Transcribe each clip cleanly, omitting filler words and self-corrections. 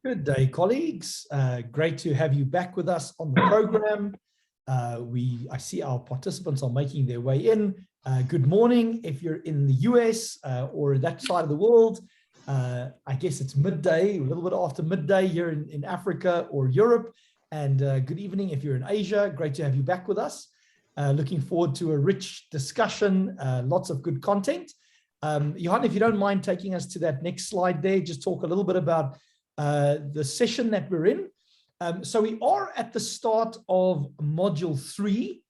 Good day, colleagues. Great to have you back with us on the program. I see our participants are making their way in. Good morning if you're in the US or that side of the world. I guess it's midday, a little bit after midday here in Africa or Europe. And good evening if you're in Asia. Great to have you back with us. Looking forward to a rich discussion, lots of good content. Johan, if you don't mind taking us to that next slide there, just talk a little bit about the session that we're in. So we are at the start of module 3.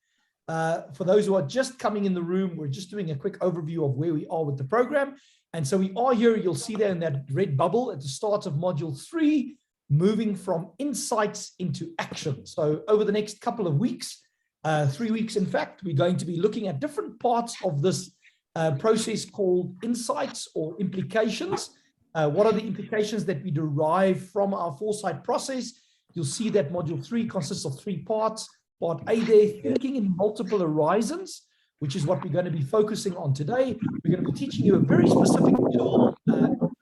For those who are just coming in the room, we're just doing a quick overview of where we are with the program. And so we are here, you'll see there in that red bubble at the start of module 3, moving from insights into action. So over the next couple of weeks, 3 weeks in fact, we're going to be looking at different parts of this process called insights or implications. What are the implications that we derive from our foresight process? You'll see that module 3 consists of 3 parts. Part A there, thinking in multiple horizons, which is what we're going to be focusing on today. We're going to be teaching you a very specific tool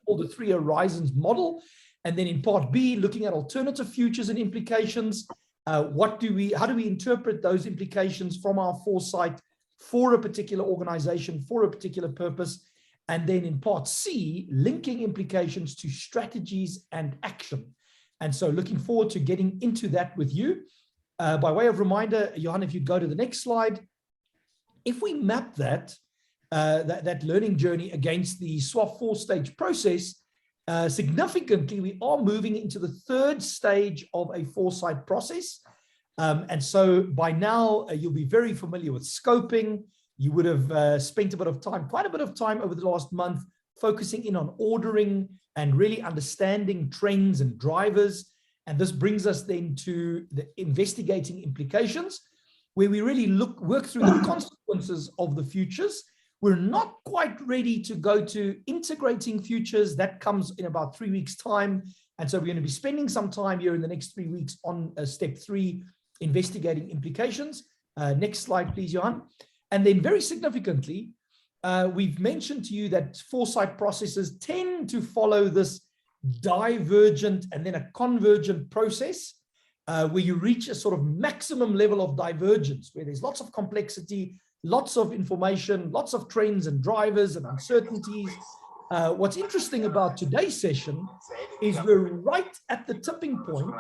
called the 3 horizons model. And then in part B, looking at alternative futures and implications. How do we interpret those implications from our foresight for a particular organization, for a particular purpose? And then in part C, linking implications to strategies and action. And so looking forward to getting into that with you. By way of reminder, Johan, if you go to the next slide, if we map that learning journey against the SWOF 4-stage process, significantly, we are moving into the 3rd stage of a foresight process. And so by now, you'll be very familiar with scoping. You would have spent quite a bit of time over the last month focusing in on ordering and really understanding trends and drivers. And this brings us then to the investigating implications, where we really work through the consequences of the futures. We're not quite ready to go to integrating futures. That comes in about 3 weeks' time. And so we're going to be spending some time here in the next 3 weeks on step 3, investigating implications. Next slide, please, Johan. And then very significantly, we've mentioned to you that foresight processes tend to follow this divergent and then a convergent process where you reach a sort of maximum level of divergence, where there's lots of complexity, lots of information, lots of trends and drivers and uncertainties. What's interesting about today's session is we're right at the tipping point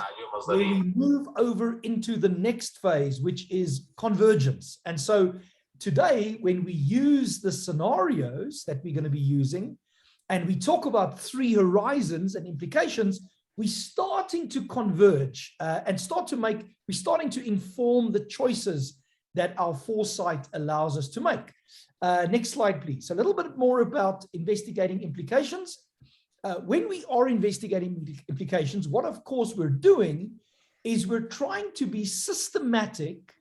where we move over into the next phase, which is convergence. And so today, when we use the scenarios that we're going to be using, and we talk about 3 horizons and implications, we're starting to converge and we're starting to inform the choices that our foresight allows us to make. Next slide, please. A little bit more about investigating implications. When we are investigating implications, what of course we're doing is we're trying to be systematic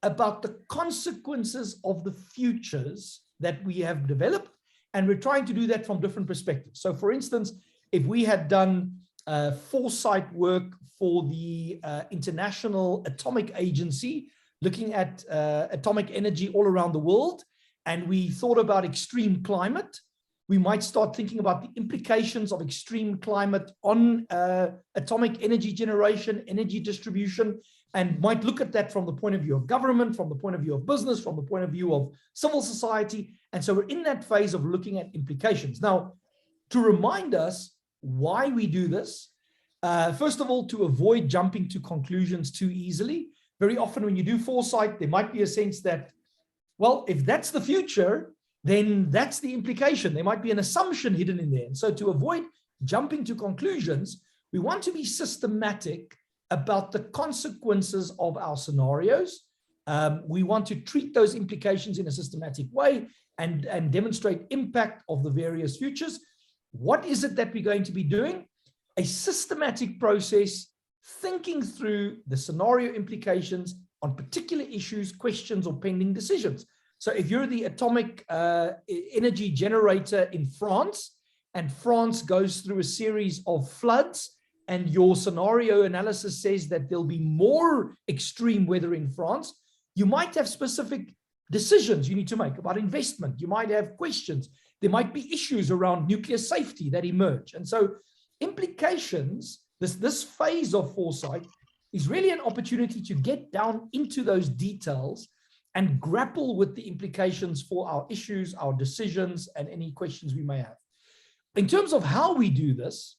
about the consequences of the futures that we have developed. And we're trying to do that from different perspectives. So for instance, if we had done foresight work for the International Atomic Agency, looking at atomic energy all around the world, and we thought about extreme climate, we might start thinking about the implications of extreme climate on atomic energy generation, energy distribution, and might look at that from the point of view of government, from the point of view of business, from the point of view of civil society. And so we're in that phase of looking at implications. Now, to remind us why we do this, first of all, to avoid jumping to conclusions too easily. Very often when you do foresight, there might be a sense that, well, if that's the future, then that's the implication. There might be an assumption hidden in there. And so to avoid jumping to conclusions, we want to be systematic about the consequences of our scenarios. We want to treat those implications in a systematic way and demonstrate impact of the various futures. What is it that we're going to be doing? A systematic process, thinking through the scenario implications on particular issues, questions, or pending decisions. So if you're the atomic energy generator in France, and France goes through a series of floods, and your scenario analysis says that there'll be more extreme weather in France, you might have specific decisions you need to make about investment. You might have questions. There might be issues around nuclear safety that emerge. And so implications This phase of foresight is really an opportunity to get down into those details and grapple with the implications for our issues, our decisions, and any questions we may have. In terms of how we do this,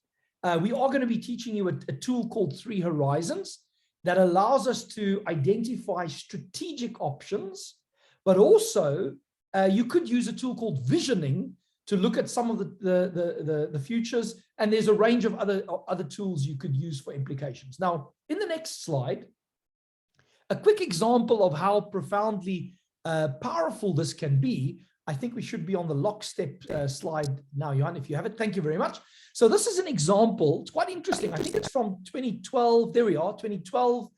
we are going to be teaching you a tool called 3 Horizons that allows us to identify strategic options, but also you could use a tool called Visioning to look at some of the futures, and there's a range of other tools you could use for implications. Now, in the next slide, a quick example of how profoundly powerful this can be. I think we should be on the lockstep slide now, Johan, if you have it. Thank you very much. So this is an example. It's quite interesting. I think it's from 2012. There we are, 2012.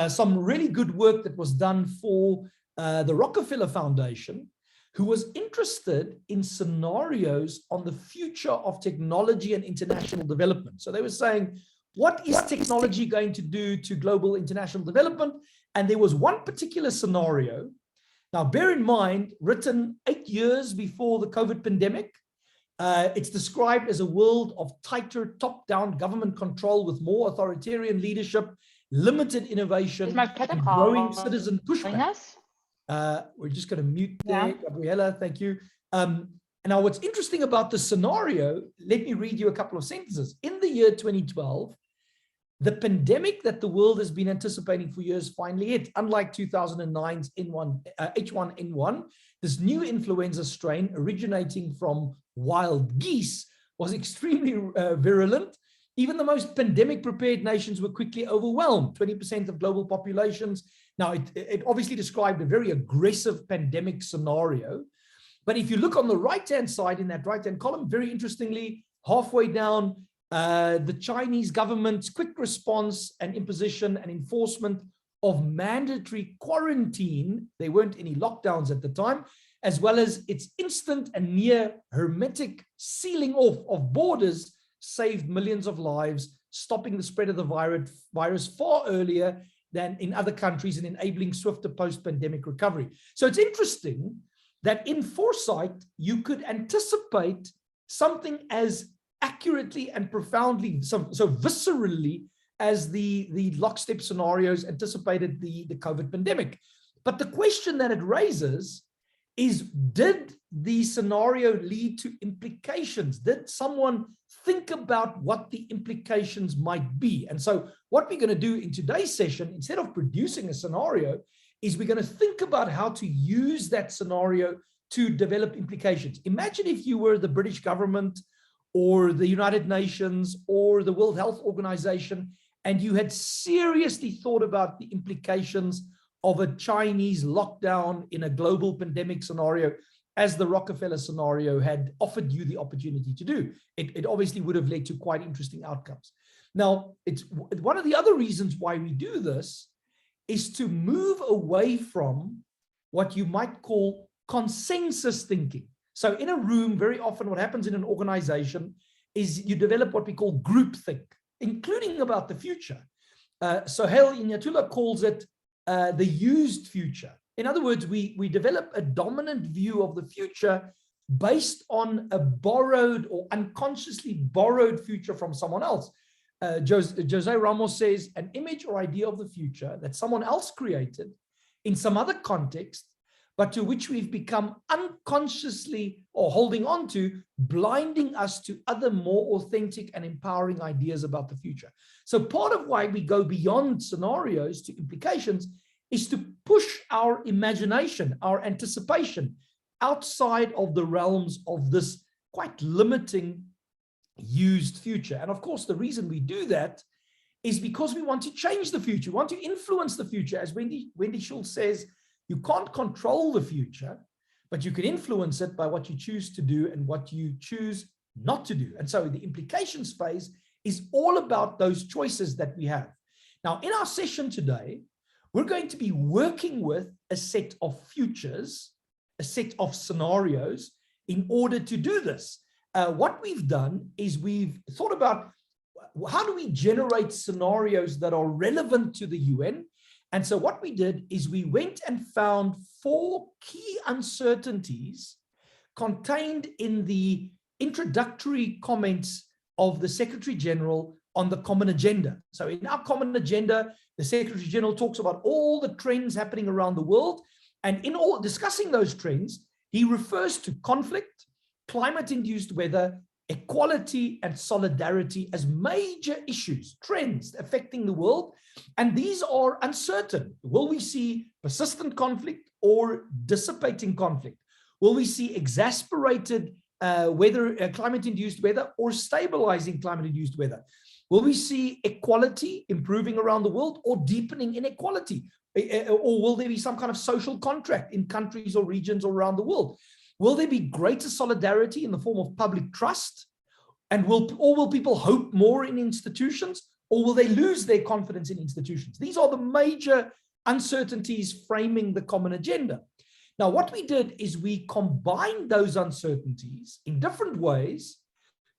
Some really good work that was done for the Rockefeller Foundation, who was interested in scenarios on the future of technology and international development. So they were saying, what is technology going to do to global international development? And there was one particular scenario. Now, bear in mind, written 8 years before the COVID pandemic, it's described as a world of tighter top-down government control with more authoritarian leadership, limited innovation, and growing citizen pushback. We're just going to mute there, Gabriella, thank you. And now what's interesting about the scenario, let me read you a couple of sentences. In the year 2012, the pandemic that the world has been anticipating for years finally hit. Unlike 2009's H1N1, this new influenza strain originating from wild geese was extremely virulent. Even the most pandemic-prepared nations were quickly overwhelmed, 20% of global populations. Now, it obviously described a very aggressive pandemic scenario. But if you look on the right-hand side in that right-hand column, very interestingly, halfway down, the Chinese government's quick response and imposition and enforcement of mandatory quarantine, there weren't any lockdowns at the time, as well as its instant and near hermetic sealing off of borders saved millions of lives, stopping the spread of the virus far earlier than in other countries and enabling swifter post-pandemic recovery. So it's interesting that in foresight, you could anticipate something as accurately and profoundly, so viscerally, as the lockstep scenarios anticipated the COVID pandemic. But the question that it raises is, did the scenario lead to implications? Did someone think about what the implications might be? And so what we're going to do in today's session, instead of producing a scenario, is we're going to think about how to use that scenario to develop implications. Imagine if you were the British government or the United Nations or the World Health Organization, and you had seriously thought about the implications of a Chinese lockdown in a global pandemic scenario, as the Rockefeller scenario had offered you the opportunity to do. It obviously would have led to quite interesting outcomes. Now, it's one of the other reasons why we do this is to move away from what you might call consensus thinking. So in a room, very often what happens in an organization is you develop what we call groupthink, including about the future. Sohail Inyatullah calls it the used future. In other words, we develop a dominant view of the future based on a borrowed or unconsciously borrowed future from someone else. Jose Ramos says, an image or idea of the future that someone else created in some other context, but to which we've become unconsciously or holding on to, blinding us to other more authentic and empowering ideas about the future. So part of why we go beyond scenarios to implications is to push our imagination, our anticipation outside of the realms of this quite limiting used future. And of course, the reason we do that is because we want to change the future, we want to influence the future. As Wendy Schultz says, you can't control the future, but you can influence it by what you choose to do and what you choose not to do. And so the implications phase is all about those choices that we have. Now, in our session today, we're going to be working with a set of futures, a set of scenarios in order to do this. What we've done is we've thought about how do we generate scenarios that are relevant to the UN. And so what we did is we went and found 4 key uncertainties contained in the introductory comments of the Secretary General on the common agenda. So in our common agenda, the Secretary General talks about all the trends happening around the world. And in all discussing those trends, he refers to conflict, climate-induced weather, equality, and solidarity as major issues, trends affecting the world. And these are uncertain. Will we see persistent conflict or dissipating conflict? Will we see exasperated climate-induced weather or stabilizing climate-induced weather? Will we see equality improving around the world or deepening inequality? Or will there be some kind of social contract in countries or regions around the world? Will there be greater solidarity in the form of public trust? And will people hope more in institutions, or will they lose their confidence in institutions? These are the major uncertainties framing the common agenda. Now, what we did is we combined those uncertainties in different ways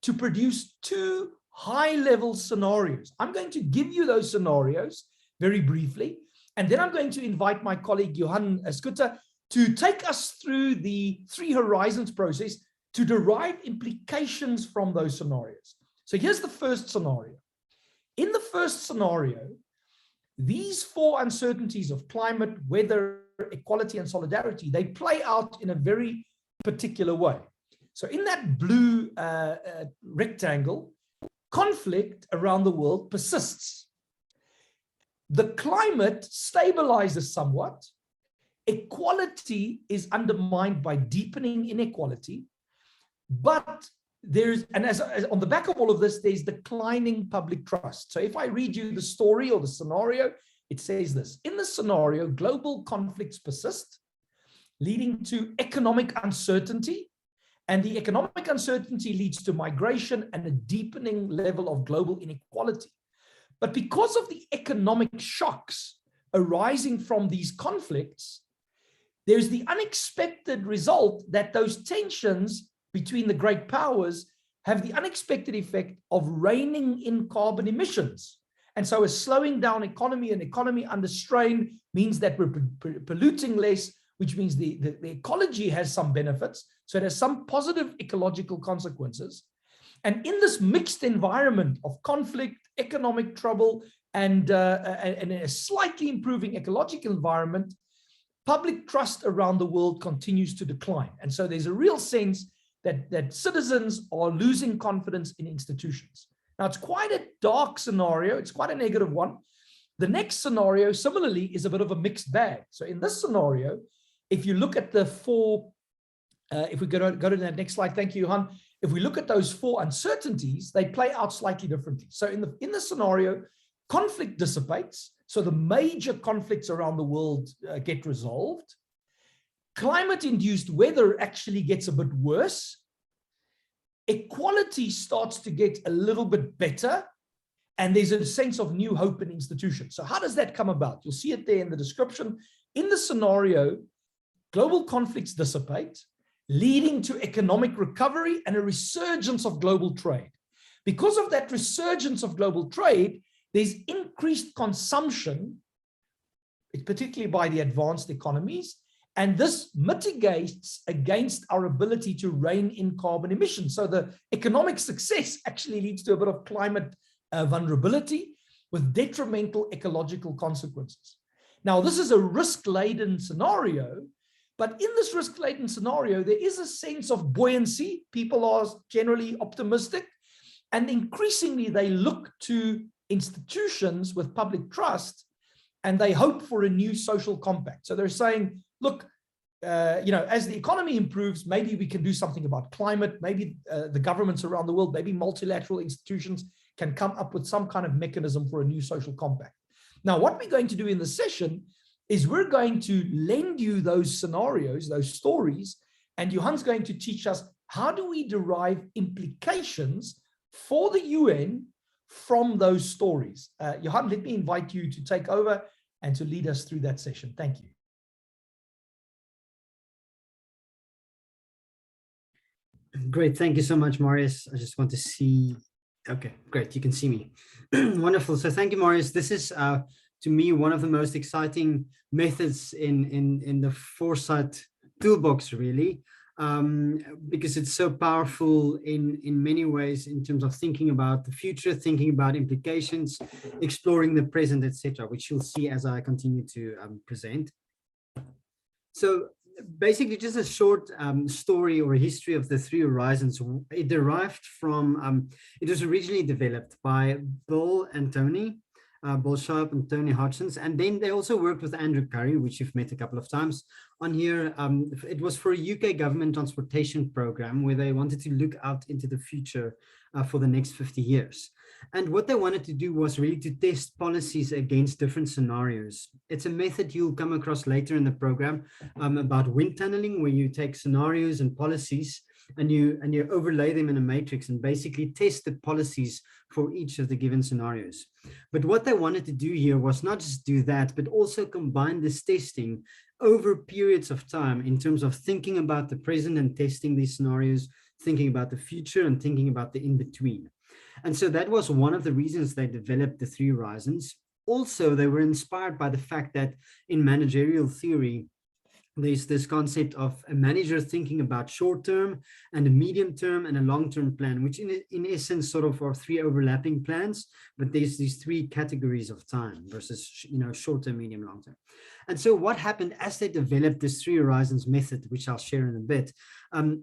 to produce two high-level scenarios. I'm going to give you those scenarios very briefly, and then I'm going to invite my colleague Johan Schutte to take us through the three horizons process to derive implications from those scenarios. So here's the first scenario. In the first scenario, these four uncertainties of climate, weather, equality, and solidarity, they play out in a very particular way. So in that blue rectangle, conflict around the world persists. The climate stabilizes somewhat. Equality is undermined by deepening inequality. But as on the back of all of this, there's declining public trust. So if I read you the story or the scenario, it says this: in this scenario, global conflicts persist, leading to economic uncertainty. And the economic uncertainty leads to migration and a deepening level of global inequality. But because of the economic shocks arising from these conflicts, there's the unexpected result that those tensions between the great powers have the unexpected effect of reining in carbon emissions. And so a slowing down economy, an economy under strain, means that we're polluting less, which means the ecology has some benefits. So it has some positive ecological consequences. And in this mixed environment of conflict, economic trouble, and a slightly improving ecological environment, public trust around the world continues to decline. And so there's a real sense that citizens are losing confidence in institutions. Now, it's quite a dark scenario. It's quite a negative one. The next scenario, similarly, is a bit of a mixed bag. So in this scenario, if you look at the four, if we go to that next slide, thank you, Johan. If we look at those four uncertainties, they play out slightly differently. So in the scenario, conflict dissipates. So the major conflicts around the world get resolved. Climate-induced weather actually gets a bit worse. Equality starts to get a little bit better. And there's a sense of new hope in institutions. So how does that come about? You'll see it there in the description. In the scenario, global conflicts dissipate, leading to economic recovery and a resurgence of global trade. Because of that resurgence of global trade, there's increased consumption, particularly by the advanced economies, and this mitigates against our ability to rein in carbon emissions. So the economic success actually leads to a bit of climate vulnerability with detrimental ecological consequences. Now, this is a risk-laden scenario, but in this risk-laden scenario, there is a sense of buoyancy. People are generally optimistic, and increasingly they look to institutions with public trust, and they hope for a new social compact. So they're saying, look, as the economy improves, maybe we can do something about climate. Maybe the governments around the world, maybe multilateral institutions can come up with some kind of mechanism for a new social compact. Now, what we're going to do in the session is we're going to lend you those scenarios, those stories, and Johan's going to teach us how do we derive implications for the UN from those stories. Johan, let me invite you to take over and to lead us through that session. Thank you. Great. Thank you so much, Marius. I just want to see. Okay, great. You can see me. Wonderful. So thank you, Marius. This is, to me, one of the most exciting methods in the Foresight toolbox, really. because it's so powerful in many ways in terms of thinking about the future, thinking about implications, exploring the present, etc., which you'll see as I continue to present. So basically just a short story or history of the three horizons. It derived from, it was originally developed by Bill and Tony, Bill Sharp and Tony Hodgins, and then they also worked with Andrew Curry, which you've met a couple of times on here. It was for a UK government transportation program where they wanted to look out into the future for the next 50 years. And what they wanted to do was really to test policies against different scenarios. It's a method you'll come across later in the program about wind tunneling, where you take scenarios and policies and you overlay them in a matrix and basically test the policies for each of the given scenarios. But what they wanted to do here was not just do that, but also combine this testing over periods of time in terms of thinking about the present and testing these scenarios, thinking about the future and thinking about the in-between. And so that was one of the reasons they developed the three horizons. Also, they were inspired by the fact that in managerial theory, there's this concept of a manager thinking about short-term and a medium-term and a long-term plan, which in essence sort of are three overlapping plans, but there's these three categories of time versus, short-term, medium, long-term. And so what happened as they developed this three horizons method, which I'll share in a bit,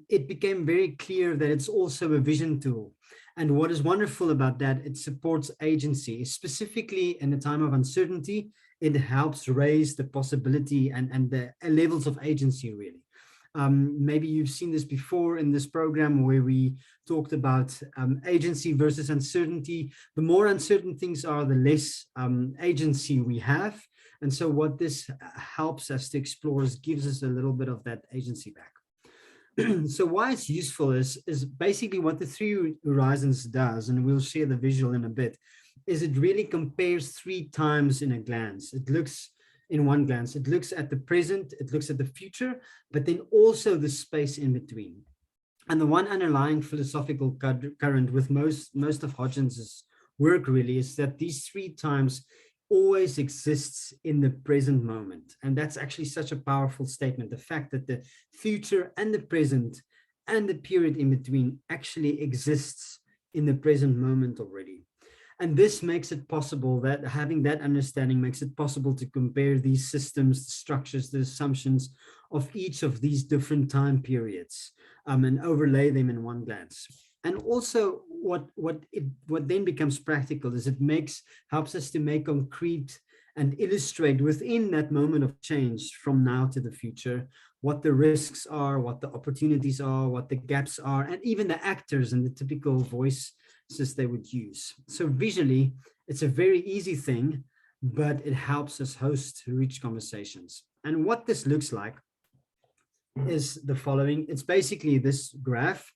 it became very clear that it's also a vision tool. And what is wonderful about that, it supports agency, specifically in a time of uncertainty. It helps raise the possibility and the levels of agency, really. Maybe you've seen this before in this program where we talked about agency versus uncertainty. The more uncertain things are, the less agency we have. And so what this helps us to explore is gives us a little bit of that agency back. So why it's useful is basically what the three horizons does, and we'll share the visual in a bit, is it really compares three times in a glance. It looks in one glance, it looks at the present, it looks at the future, but then also the space in between. And the one underlying philosophical current with most of Hodgins's work really is that these three times always exists in the present moment. And that's actually such a powerful statement. The fact that the future and the present and the period in between actually exists in the present moment already. And this makes it possible that having that understanding makes it possible to compare these systems, the structures, the assumptions of each of these different time periods and overlay them in one glance. And also what then becomes practical is it helps us to make concrete and illustrate within that moment of change from now to the future, what the risks are, what the opportunities are, what the gaps are, and even the actors and the typical voices they would use. So visually, it's a very easy thing, but it helps us host rich conversations. And what this looks like is the following. It's basically this graph.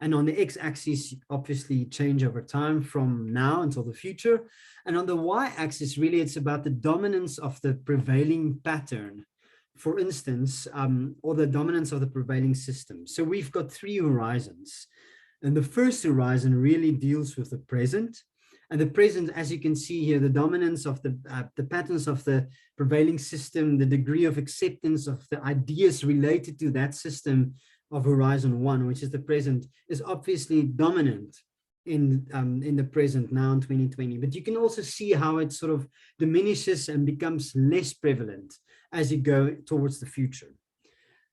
And on the x-axis, obviously change over time from now until the future. And on the y-axis, really, it's about the dominance of the prevailing pattern, for instance, or the dominance of the prevailing system. So we've got three horizons. And the first horizon really deals with the present. And the present, as you can see here, the dominance of the patterns of the prevailing system, the degree of acceptance of the ideas related to that system of horizon one, which is the present, is obviously dominant in the present now in 2020. But you can also see how it sort of diminishes and becomes less prevalent as you go towards the future.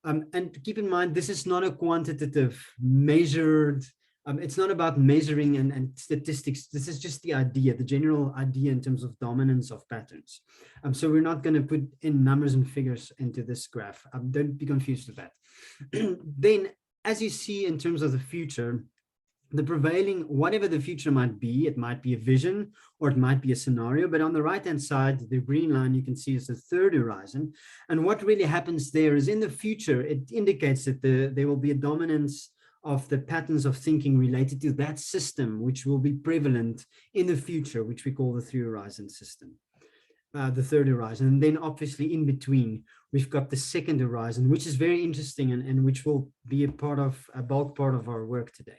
And keep in mind, this is not a quantitative measured, it's not about measuring and statistics. This is just the idea, the general idea in terms of dominance of patterns. So we're not going to put in numbers and figures into this graph. Don't be confused with that. Then, as you see in terms of the future, the prevailing, whatever the future might be, it might be a vision or it might be a scenario, but on the right-hand side, the green line you can see is the third horizon. And what really happens there is in the future, it indicates that there will be a dominance of the patterns of thinking related to that system, which will be prevalent in the future, which we call the three horizon system, the third horizon. And then obviously in between, we've got the second horizon, which is very interesting and which will be a bulk part of our work today.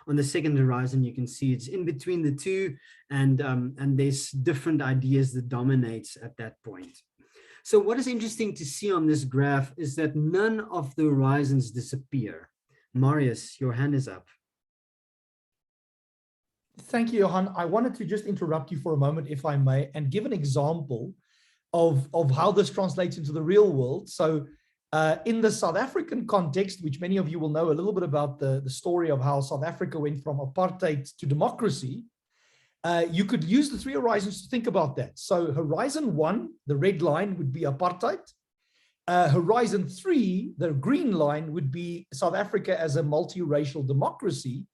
On the second horizon, you can see it's in between the two, and there's different ideas that dominates at that point. So what is interesting to see on this graph is that none of the horizons disappear. Marius, your hand is up. Thank you, Johan. I wanted to just interrupt you for a moment, if I may, and give an example of how this translates into the real world. So in the South African context, which many of you will know a little bit about the story of how South Africa went from apartheid to democracy, you could use the three horizons to think about that. So horizon 1, the red line, would be apartheid. Horizon 3, the green line, would be South Africa as a multiracial democracy.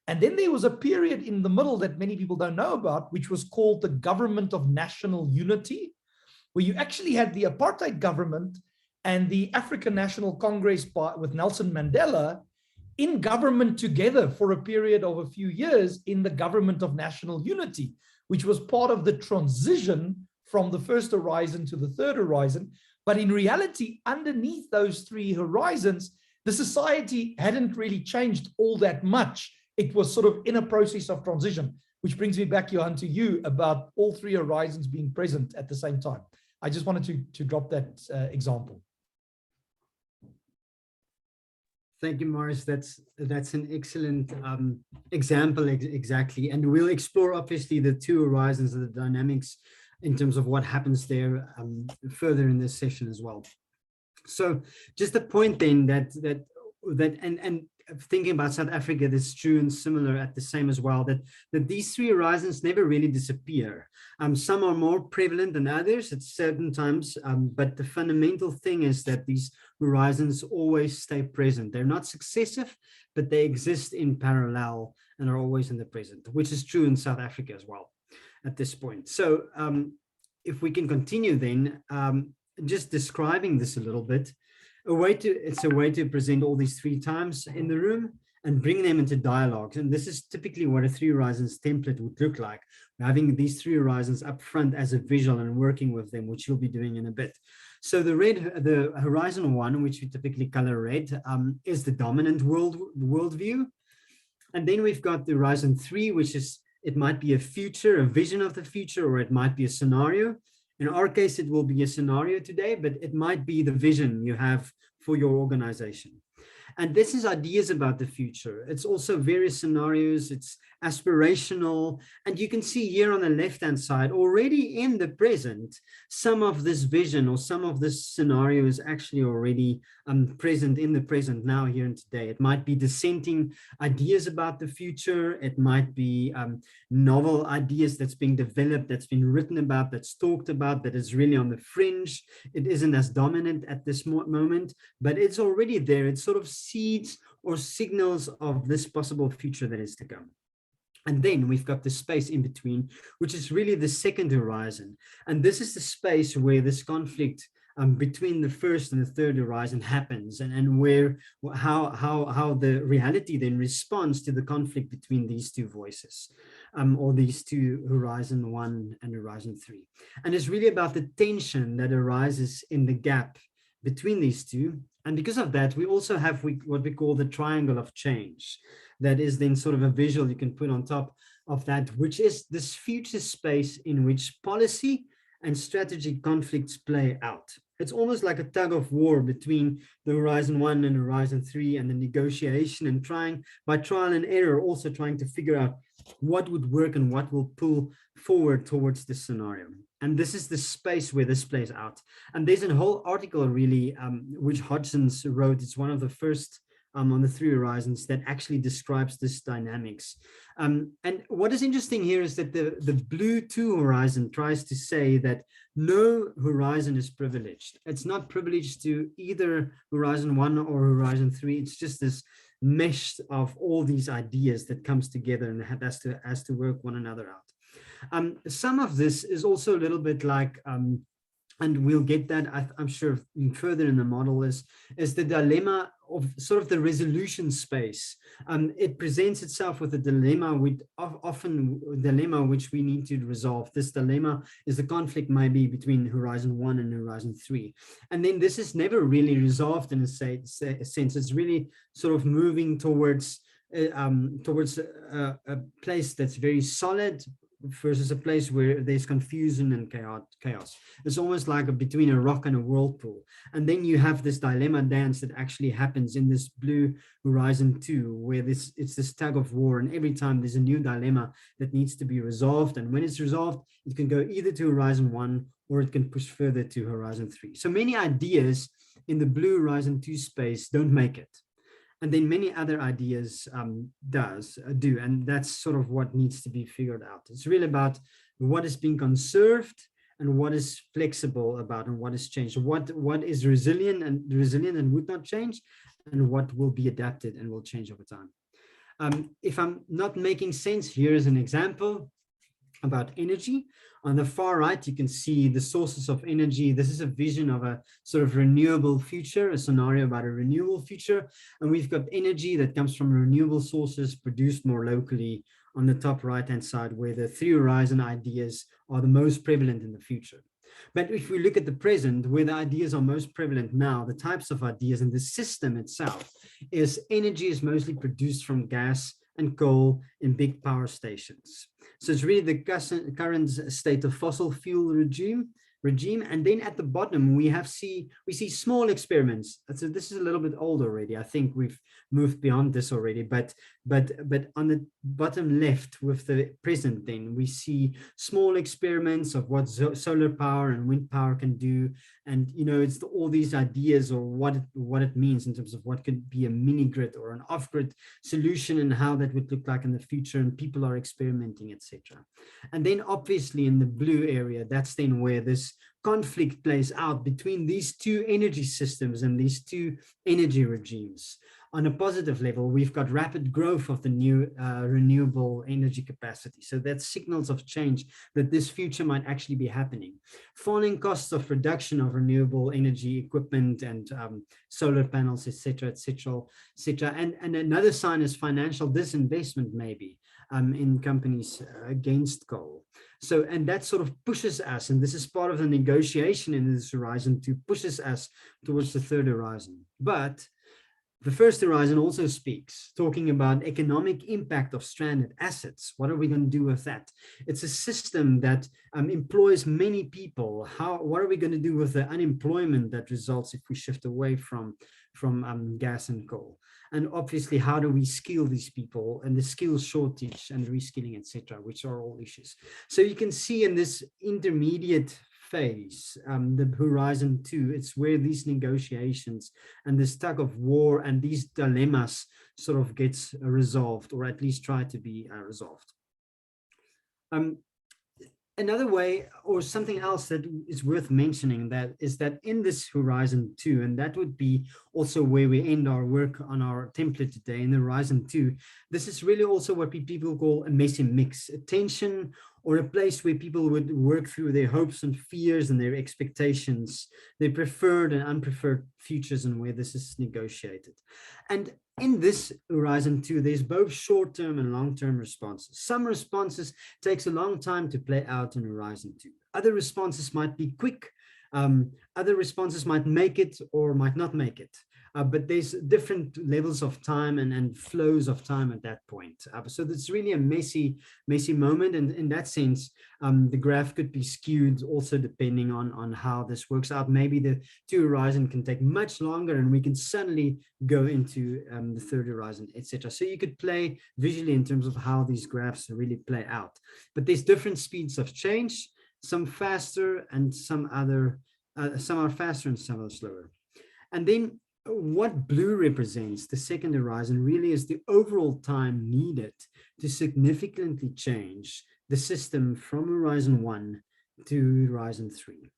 And then there was a period in the middle that many people don't know about, which was called the Government of National Unity, where you actually had the apartheid government and the African National Congress with Nelson Mandela in government together for a period of a few years in the Government of National Unity, which was part of the transition from the first horizon to the third horizon. But in reality, underneath those three horizons, the society hadn't really changed all that much. It was sort of in a process of transition, which brings me back, Johan, to you about all three horizons being present at the same time. I just wanted to drop that example. Thank you, Marius. That's an excellent example, exactly. And we'll explore, obviously, the two horizons and the dynamics in terms of what happens there further in this session as well. So just the point then that thinking about South Africa, that's true and similar at the same as well, that these three horizons never really disappear. Some are more prevalent than others at certain times, but the fundamental thing is that these horizons always stay present. They're not successive, but they exist in parallel and are always in the present, which is true in South Africa as well at this point. So if we can continue then, just describing this a little bit, it's a way to present all these three times in the room and bring them into dialogues. And this is typically what a three horizons template would look like, having these three horizons up front as a visual and working with them, which you'll be doing in a bit. So the horizon 1, which we typically color red, is the dominant worldview. And then we've got the horizon 3, which is, it might be a future, a vision of the future, or it might be a scenario. In our case, it will be a scenario today, but it might be the vision you have for your organization. And this is ideas about the future. It's also various scenarios, it's aspirational. And you can see here on the left-hand side, already in the present, some of this vision or some of this scenario is actually already present in the present now, here and today. It might be dissenting ideas about the future. It might be novel ideas that's being developed, that's been written about, that's talked about, that is really on the fringe. It isn't as dominant at this moment, but it's already there. It's sort of seeds or signals of this possible future that is to come. And then we've got the space in between, which is really the second horizon. And this is the space where this conflict between the first and the third horizon happens, and where how the reality then responds to the conflict between these two voices, or these two, horizon 1 and horizon 3. And it's really about the tension that arises in the gap between these two. And because of that, we also have what we call the triangle of change. That is then sort of a visual you can put on top of that, which is this future space in which policy and strategic conflicts play out. It's almost like a tug of war between the horizon 1 and horizon 3, and the negotiation and trying, by trial and error, also trying to figure out what would work and what will pull forward towards this scenario. And this is the space where this plays out. And there's a whole article really, which Hodgson's wrote. It's one of the first on the three horizons that actually describes this dynamics. And what is interesting here is that the blue 2 horizon tries to say that no horizon is privileged. It's not privileged to either horizon 1 or horizon 3. It's just this mesh of all these ideas that comes together and has to work one another out. Some of this is also a little bit like, and we'll get that, I'm sure, further in the model, is the dilemma of sort of the resolution space. It presents itself with a dilemma, which we need to resolve. This dilemma is the conflict maybe between horizon 1 and horizon 3. And then this is never really resolved in a sense. It's really sort of moving towards a place that's very solid, versus a place where there's confusion and chaos. It's almost like between a rock and a whirlpool. And then you have this dilemma dance that actually happens in this Blue Horizon 2, where it's this tug of war, and every time there's a new dilemma that needs to be resolved. And when it's resolved, it can go either to Horizon 1 or it can push further to Horizon 3. So many ideas in the Blue Horizon 2 space don't make it. And then many other ideas do. And that's sort of what needs to be figured out. It's really about what is being conserved and what is flexible about and what is changed. What is resilient and would not change, and what will be adapted and will change over time. If I'm not making sense, here is an example about energy. On the far right, you can see the sources of energy. This is a vision of a sort of renewable future, a scenario about a renewable future. And we've got energy that comes from renewable sources produced more locally on the top right-hand side, where the 3 horizon ideas are the most prevalent in the future. But if we look at the present, where the ideas are most prevalent now, the types of ideas and the system itself is energy is mostly produced from gas and coal in big power stations. So it's really the current state of fossil fuel regime. And then at the bottom, we see small experiments. So this is a little bit old already. I think we've moved beyond this already, but on the bottom left with the present, then we see small experiments of what solar power and wind power can do. And, you know, it's all these ideas, or what it means in terms of what could be a mini grid or an off-grid solution and how that would look like in the future. And people are experimenting, etc. And then obviously in the blue area, that's then where this conflict plays out between these 2 energy systems and these 2 energy regimes. On a positive level, we've got rapid growth of the new renewable energy capacity. So that's signals of change that this future might actually be happening. Falling costs of production of renewable energy equipment and solar panels, etc., etc., etc. And another sign is financial disinvestment, maybe, in companies against coal. So, and that sort of pushes us, and this is part of the negotiation in this horizon, to pushes us towards the 3rd horizon. But the 1st horizon also speaks, talking about economic impact of stranded assets. What are we going to do with that? It's a system that employs many people. What are we going to do with the unemployment that results if we shift away from gas and coal? And obviously, how do we skill these people, and the skills shortage and reskilling, etc., which are all issues. So you can see in this intermediate phase, the Horizon 2, it's where these negotiations and this tug of war and these dilemmas sort of gets resolved, or at least try to be resolved. Another way, or something else that is worth mentioning, that is that in this Horizon 2, and that would be also where we end our work on our template today, in the Horizon 2, this is really also what people call a messy mix, a tension, or a place where people would work through their hopes and fears and their expectations, their preferred and unpreferred futures, and where this is negotiated. And in this Horizon 2, there's both short-term and long-term responses. Some responses takes a long time to play out in Horizon 2. Other responses might be quick. Other responses might make it or might not make it. But there's different levels of time and flows of time at that point. So it's really a messy moment. And in that sense, the graph could be skewed also depending on how this works out. Maybe the 2 horizon can take much longer and we can suddenly go into the 3rd horizon, etc. So you could play visually in terms of how these graphs really play out. But there's different speeds of change, some faster and some are faster and some are slower. And then what blue represents, the 2nd horizon, really is the overall time needed to significantly change the system from Horizon 1 to Horizon 3.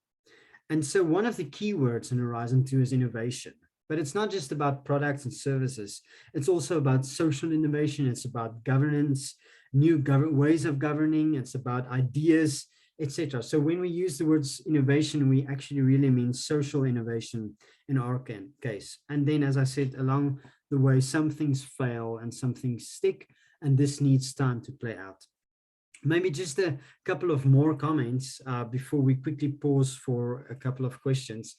And so one of the key words in Horizon 2 is innovation. But it's not just about products and services. It's also about social innovation. It's about governance, new ways of governing. It's about ideas, etc. So when we use the words innovation, we actually really mean social innovation in our case. And then, as I said, along the way, some things fail and some things stick, and this needs time to play out. Maybe just a couple of more comments before we quickly pause for a couple of questions.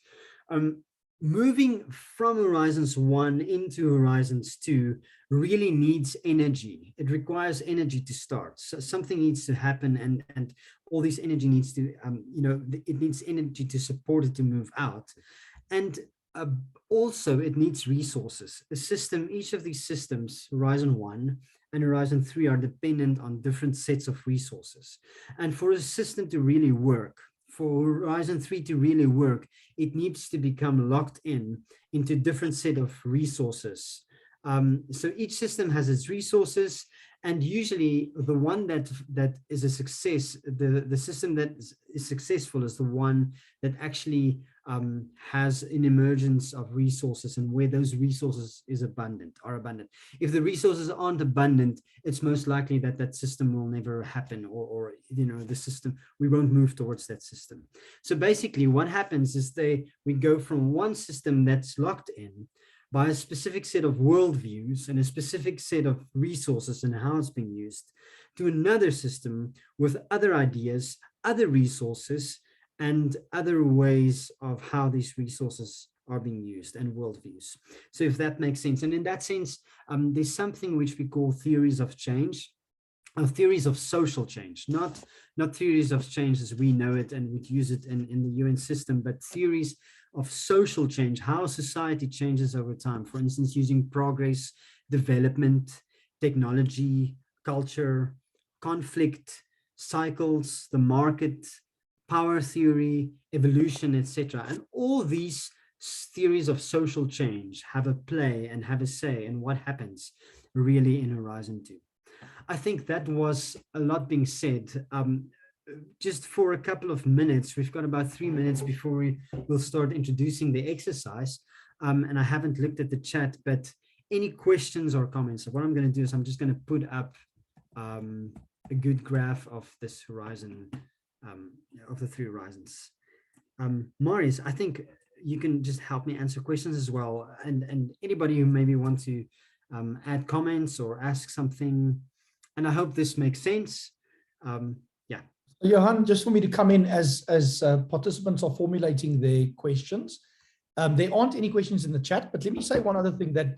moving from Horizons 1 into Horizons 2 really needs energy. It requires energy to start. So something needs to happen, and all this energy needs to, it needs energy to support it to move out. And also it needs resources. A system, each of these systems, Horizon 1 and Horizon 3, are dependent on different sets of resources. And for a system to really work, for Horizon 3 to really work, it needs to become locked into different set of resources. So each system has its resources, and usually the one that is a success, the system that is successful is the one that actually has an emergence of resources, and where those resources are abundant. If the resources aren't abundant, it's most likely that that system will never happen, or the system, we won't move towards that system. So basically what happens is we go from one system that's locked in by a specific set of worldviews and a specific set of resources and how it's being used, to another system with other ideas, other resources, and other ways of how these resources are being used, and worldviews. So if that makes sense. And in that sense, there's something which we call theories of change, or theories of social change, not theories of change as we know it and would use it in the UN system, but theories of social change, how society changes over time. For instance, using progress, development, technology, culture, conflict, cycles, the market, power theory, evolution, etc. And all these theories of social change have a play and have a say in what happens really in Horizon 2. I think that was a lot being said. Just for a couple of minutes, we've got about 3 minutes before we will start introducing the exercise. And I haven't looked at the chat, but any questions or comments? So what I'm going to do is I'm just going to put up a good graph of this horizon, of the 3 horizons. Marius, I think you can just help me answer questions as well. And anybody who maybe want to add comments or ask something. And I hope this makes sense. Yeah. Johan, just for me to come in as participants are formulating their questions. There aren't any questions in the chat, but let me say one other thing, that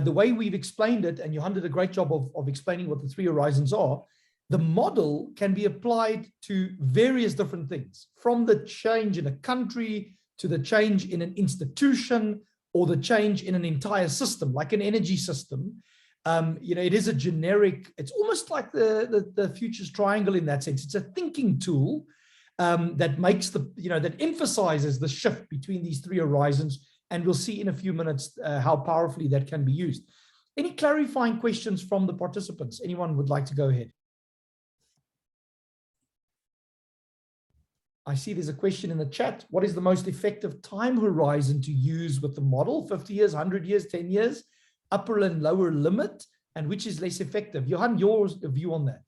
the way we've explained it, and Johan did a great job of explaining what the 3 horizons are, the model can be applied to various different things, from the change in a country to the change in an institution, or the change in an entire system, like an energy system. It is a generic, it's almost like the futures triangle in that sense. It's a thinking tool that makes that emphasizes the shift between these 3 horizons. And we'll see in a few minutes how powerfully that can be used. Any clarifying questions from the participants? Anyone would like to go ahead? I see there's a question in the chat. What is the most effective time horizon to use with the model? 50 years, 100 years, 10 years, upper and lower limit, and which is less effective? Johan, your view on that?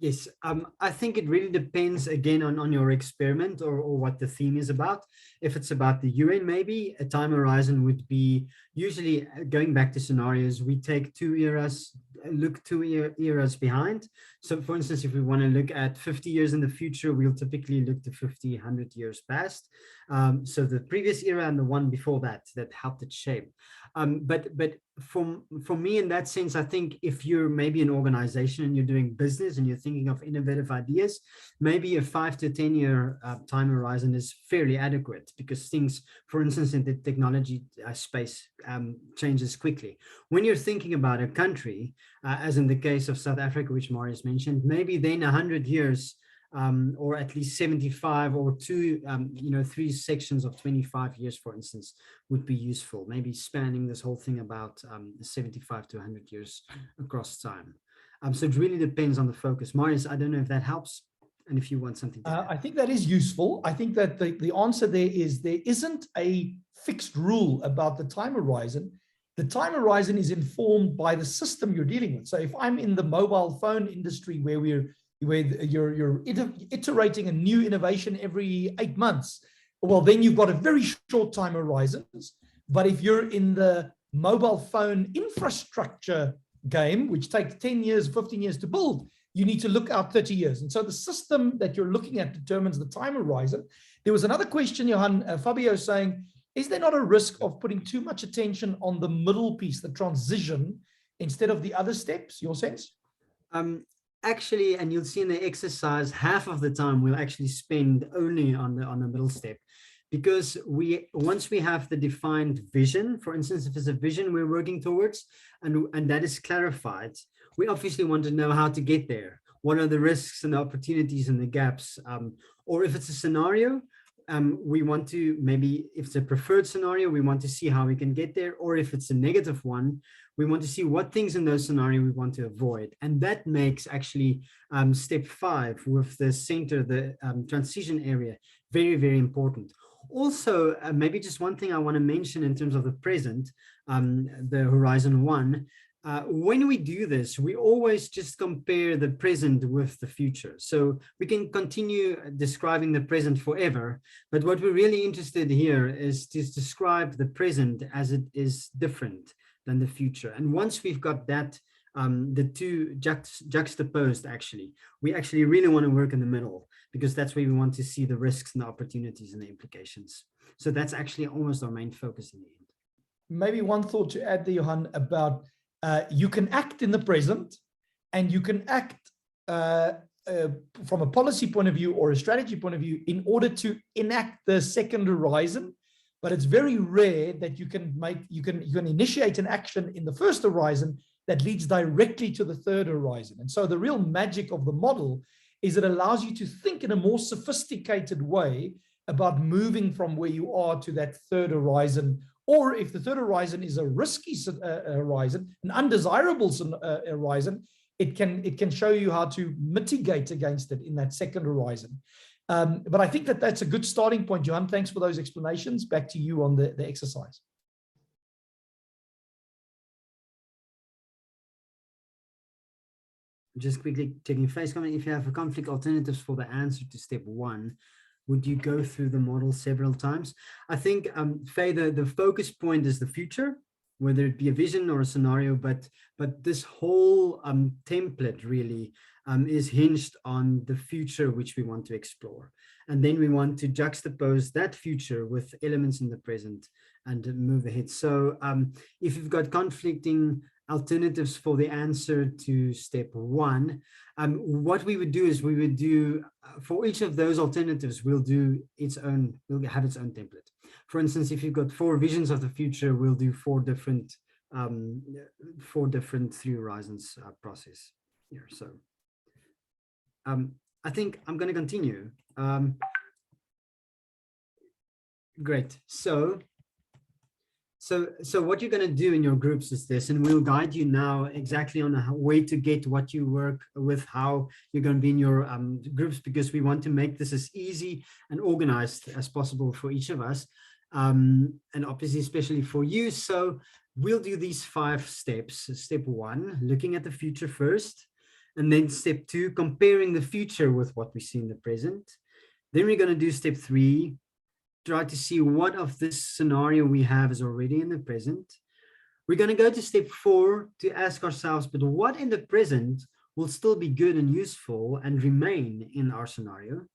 Yes, I think it really depends again on your experiment or what the theme is about. If it's about the UN, maybe a time horizon would be usually going back to scenarios. We take 2 eras, look 2 eras behind. So for instance, if we want to look at 50 years in the future, we'll typically look to 50, 100 years past. So the previous era and the one before that helped it shape. But for me, in that sense, I think if you're maybe an organization and you're doing business and you're thinking of innovative ideas, maybe a 5 to 10 year time horizon is fairly adequate, because things, for instance, in the technology space changes quickly. When you're thinking about a country, as in the case of South Africa, which Marius mentioned, maybe then 100 years or at least 75 or 3 sections of 25 years, for instance, would be useful, maybe spanning this whole thing about 75 to 100 years across time. So it really depends on the focus. Marius, I don't know if that helps, and if you want something to add. I think that is useful. I think that the answer there isn't a fixed rule about the time horizon. The time horizon is informed by the system you're dealing with. So if I'm in the mobile phone industry where you're iterating a new innovation every 8 months, well, then you've got a very short time horizons. But if you're in the mobile phone infrastructure game, which takes 10 years, 15 years to build, you need to look out 30 years. And so the system that you're looking at determines the time horizon. There was another question, Johan, Fabio saying, is there not a risk of putting too much attention on the middle piece, the transition, instead of the other steps? Your sense? Actually, and you'll see in the exercise, half of the time we'll actually spend only on the middle step, because once we have the defined vision, for instance, if it's a vision we're working towards, and that is clarified, we obviously want to know how to get there. What are the risks and the opportunities and the gaps? Or if it's a scenario, we want to, maybe if it's a preferred scenario, we want to see how we can get there. Or if it's a negative one, we want to see what things in those scenarios we want to avoid. And that makes actually step 5 with the center, the transition area, very, very important. Also, maybe just one thing I want to mention in terms of the present, the Horizon 1, when we do this, we always just compare the present with the future. So we can continue describing the present forever, but what we're really interested here is to describe the present as it is different than the future. And once we've got that, the two juxtaposed, actually, we actually really want to work in the middle, because that's where we want to see the risks and the opportunities and the implications. So that's actually almost our main focus in the end. Maybe one thought to add there, Johan, about you can act in the present, and you can act from a policy point of view or a strategy point of view in order to enact the second horizon. But it's very rare that you can initiate an action in the first horizon that leads directly to the third horizon. And so the real magic of the model is it allows you to think in a more sophisticated way about moving from where you are to that third horizon. Or if the third horizon is a risky horizon, an undesirable horizon, it can show you how to mitigate against it in that second horizon. But I think that that's a good starting point, Johan. Thanks for those explanations. Back to you on the exercise. Just quickly taking face comment. If you have a conflict alternatives for the answer to step 1, would you go through the model several times? I think, Faye, the focus point is the future, whether it be a vision or a scenario, but this whole template really is hinged on the future which we want to explore. And then we want to juxtapose that future with elements in the present and move ahead. So if you've got conflicting alternatives for the answer to step 1, what we would do is we would do, for each of those alternatives, we'll have its own template. For instance, if you've got 4 visions of the future, we'll do 4 different 3 horizons process here. So I think I'm going to continue. Great. So what you're going to do in your groups is this, and we'll guide you now exactly on a way to get what you work with, how you're going to be in your groups, because we want to make this as easy and organized as possible for each of us, and obviously especially for you. So we'll do these 5 steps. Step 1, looking at the future first, and then step 2, comparing the future with what we see in the present. Then we're going to do step 3, try to see what of this scenario we have is already in the present. We're going to go to step 4 to ask ourselves, but what in the present will still be good and useful and remain in our scenario?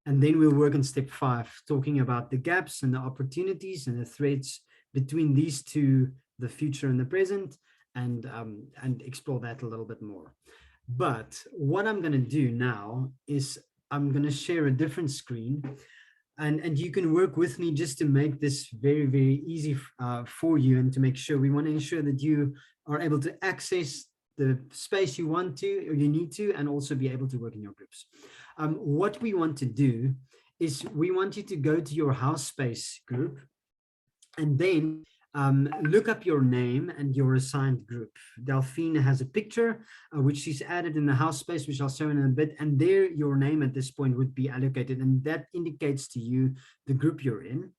And then we'll work on step 5, talking about the gaps and the opportunities and the threads between these two, the future and the present, and explore that a little bit more. But what I'm going to do now is I'm going to share a different screen. And you can work with me just to make this very, very easy for you, and to make sure we want to ensure that you are able to access the space you want to, or you need to, and also be able to work in your groups. What we want to do is we want you to go to your house space group, and then look up your name and your assigned group. Delphine has a picture which she's added in the house space, which I'll show in a bit, and there your name at this point would be allocated, and that indicates to you the group you're in.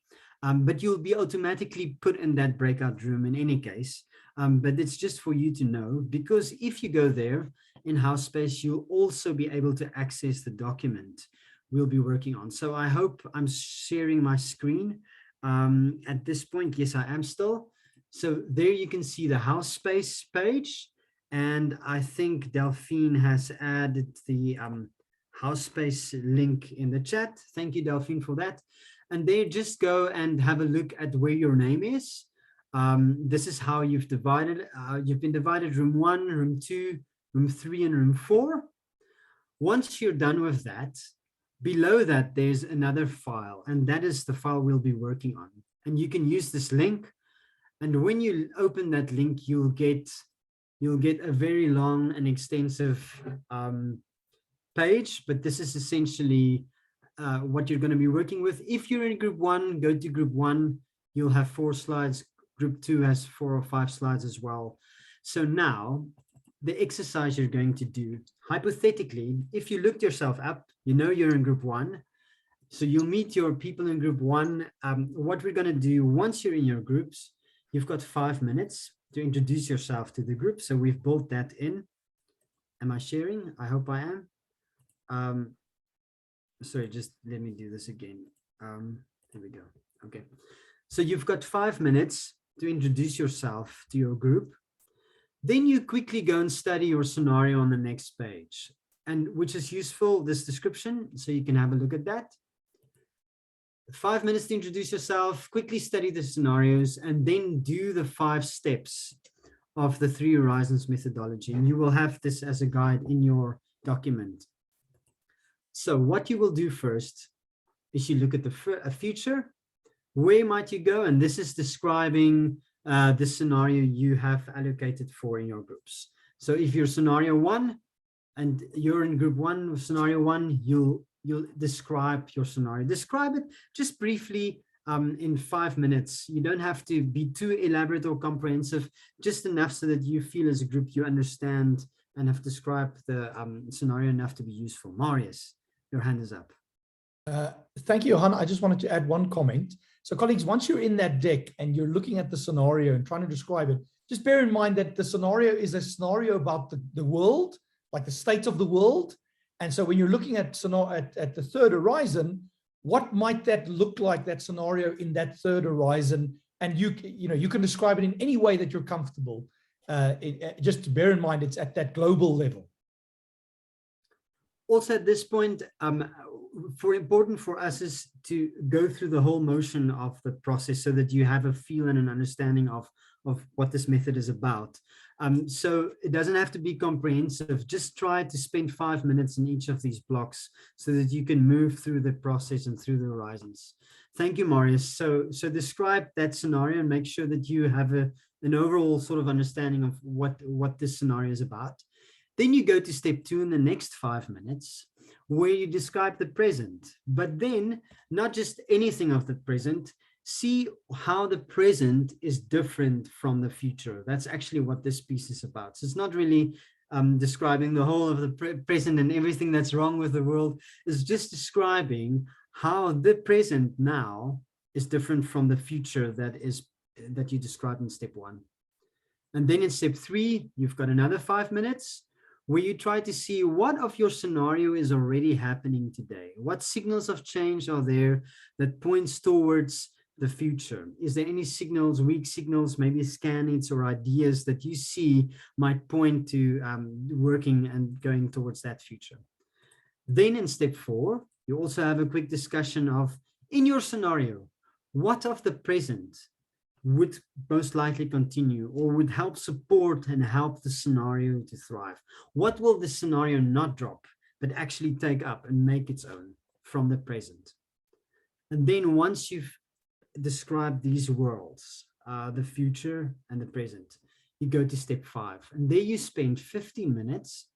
But you'll be automatically put in that breakout room in any case, but it's just for you to know, because if you go there in house space, you'll also be able to access the document we'll be working on. So I hope I'm sharing my screen. At this point, yes, I am still. So there you can see the house space page, And I think Delphine has added the HouseSpace link in the chat. Thank you, Delphine, for that. And there, just go and have a look at where your name is. This is how you've divided. You've been divided room 1, room 2, room 3, and room 4. Once you're done with that, below that, there's another file, and that is the file we'll be working on. And you can use this link. And when you open that link, you'll get a very long and extensive page, but this is essentially what you're going to be working with. If you're in group 1, go to group 1. You'll have 4 slides. Group 2 has 4 or 5 slides as well. So now the exercise you're going to do, hypothetically, if you looked yourself up, you know you're in group 1. So you'll meet your people in group 1. What we're going to do once you're in your groups, you've got 5 minutes to introduce yourself to the group. So we've built that in. Am I sharing? I hope I am. Sorry, just let me do this again. There we go. Okay. So you've got 5 minutes to introduce yourself to your group. Then you quickly go and study your scenario on the next page, and which is useful, this description, so you can have a look at that. 5 minutes to introduce yourself, quickly study the scenarios, and then do the 5 steps of the 3 Horizons methodology. And you will have this as a guide in your document. So what you will do first is you look at the future. Where might you go? And this is describing the scenario you have allocated for in your groups. So if you're scenario 1 and you're in group 1 with scenario 1, you'll describe your scenario. Describe it just briefly in 5 minutes. You don't have to be too elaborate or comprehensive, just enough so that you feel as a group you understand and have described the scenario enough to be useful. Marius, your hand is up. Thank you, Johan. I just wanted to add one comment. So colleagues, once you're in that deck and you're looking at the scenario and trying to describe it, just bear in mind that the scenario is a scenario about the world, like the state of the world. And so when you're looking at the third horizon, what might that look like, that scenario in that third horizon? And you can describe it in any way that you're comfortable. Just to bear in mind, it's at that global level. Also at this point, important for us is to go through the whole motion of the process so that you have a feel and an understanding of what this method is about. So it doesn't have to be comprehensive. Just try to spend 5 minutes in each of these blocks so that you can move through the process and through the horizons. Thank you, Marius. So describe that scenario and make sure that you have an overall sort of understanding of what this scenario is about. Then you go to step 2 in the next 5 minutes, where you describe the present, but then not just anything of the present, see how the present is different from the future. That's actually what this piece is about. So it's not really describing the whole of the present and everything that's wrong with the world. It's just describing how the present now is different from the future that you described in step 1. And then in step 3, you've got another 5 minutes where you try to see what of your scenario is already happening today. What signals of change are there that points towards the future? Is there any signals, weak signals, maybe scan-ins or ideas that you see might point to working and going towards that future? Then in step 4, you also have a quick discussion of, in your scenario, what of the present would most likely continue or would help support and help the scenario to thrive? What will the scenario not drop, but actually take up and make its own from the present? And then once you've described these worlds, the future and the present, you go to step 5. And there you spend 15 minutes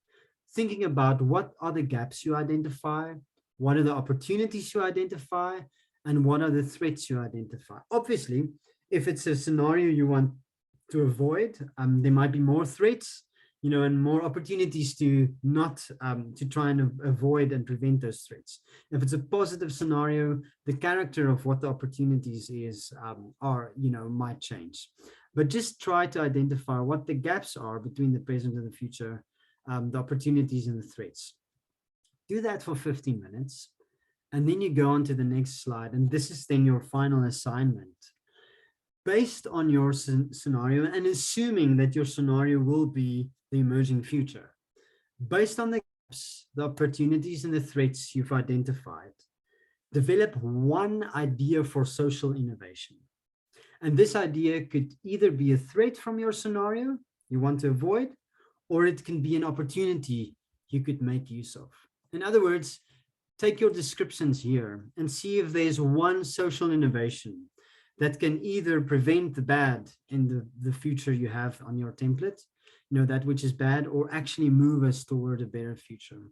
thinking about what are the gaps you identify, what are the opportunities you identify, and what are the threats you identify. Obviously, if it's a scenario you want to avoid, there might be more threats, and more opportunities to not to try and avoid and prevent those threats. If it's a positive scenario, the character of what the opportunities is might change. But just try to identify what the gaps are between the present and the future, the opportunities and the threats. Do that for 15 minutes, and then you go on to the next slide, and this is then your final assignment. Based on your scenario, and assuming that your scenario will be the emerging future. Based on the gaps, the opportunities and the threats you've identified, develop one idea for social innovation. And this idea could either be a threat from your scenario you want to avoid, or it can be an opportunity you could make use of. In other words, take your descriptions here and see if there's one social innovation that can either prevent the bad in the future you have on your template, that which is bad, or actually move us toward a better future.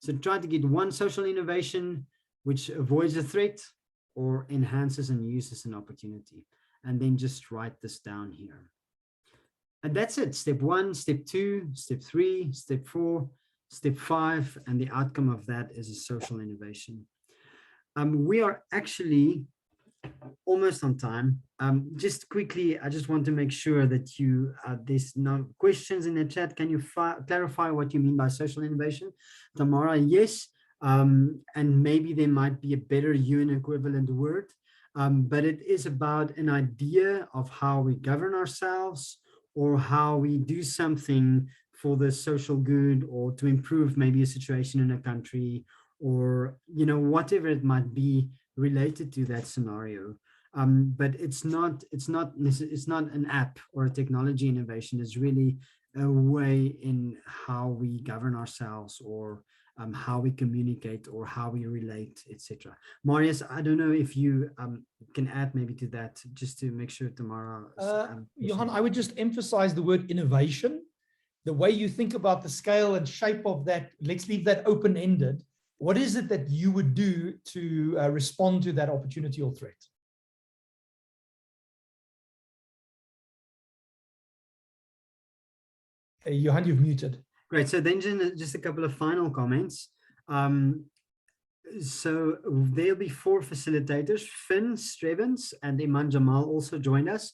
So try to get one social innovation which avoids a threat or enhances and uses an opportunity. And then just write this down here. And that's it. Step 1, step 2, step 3, step 4, step 5, and the outcome of that is a social innovation. We are actually almost on time. Just quickly, I just want to make sure that there's no questions in the chat. Can you clarify what you mean by social innovation? Tamara, yes. And maybe there might be a better UN equivalent word, but it is about an idea of how we govern ourselves or how we do something for the social good or to improve maybe a situation in a country or, whatever it might be related to that scenario. But it's not an app or a technology innovation. It's really a way in how we govern ourselves or how we communicate or how we relate, etc. Marius, I don't know if you can add maybe to that, just to make sure tomorrow. Johan, I would just emphasize the word innovation. The way you think about the scale and shape of that, let's leave that open-ended. What is it that you would do to respond to that opportunity or threat? Johan, you've muted. Great. So then just a couple of final comments. So there'll be 4 facilitators. Finn Strevens and Iman Jamal also joined us.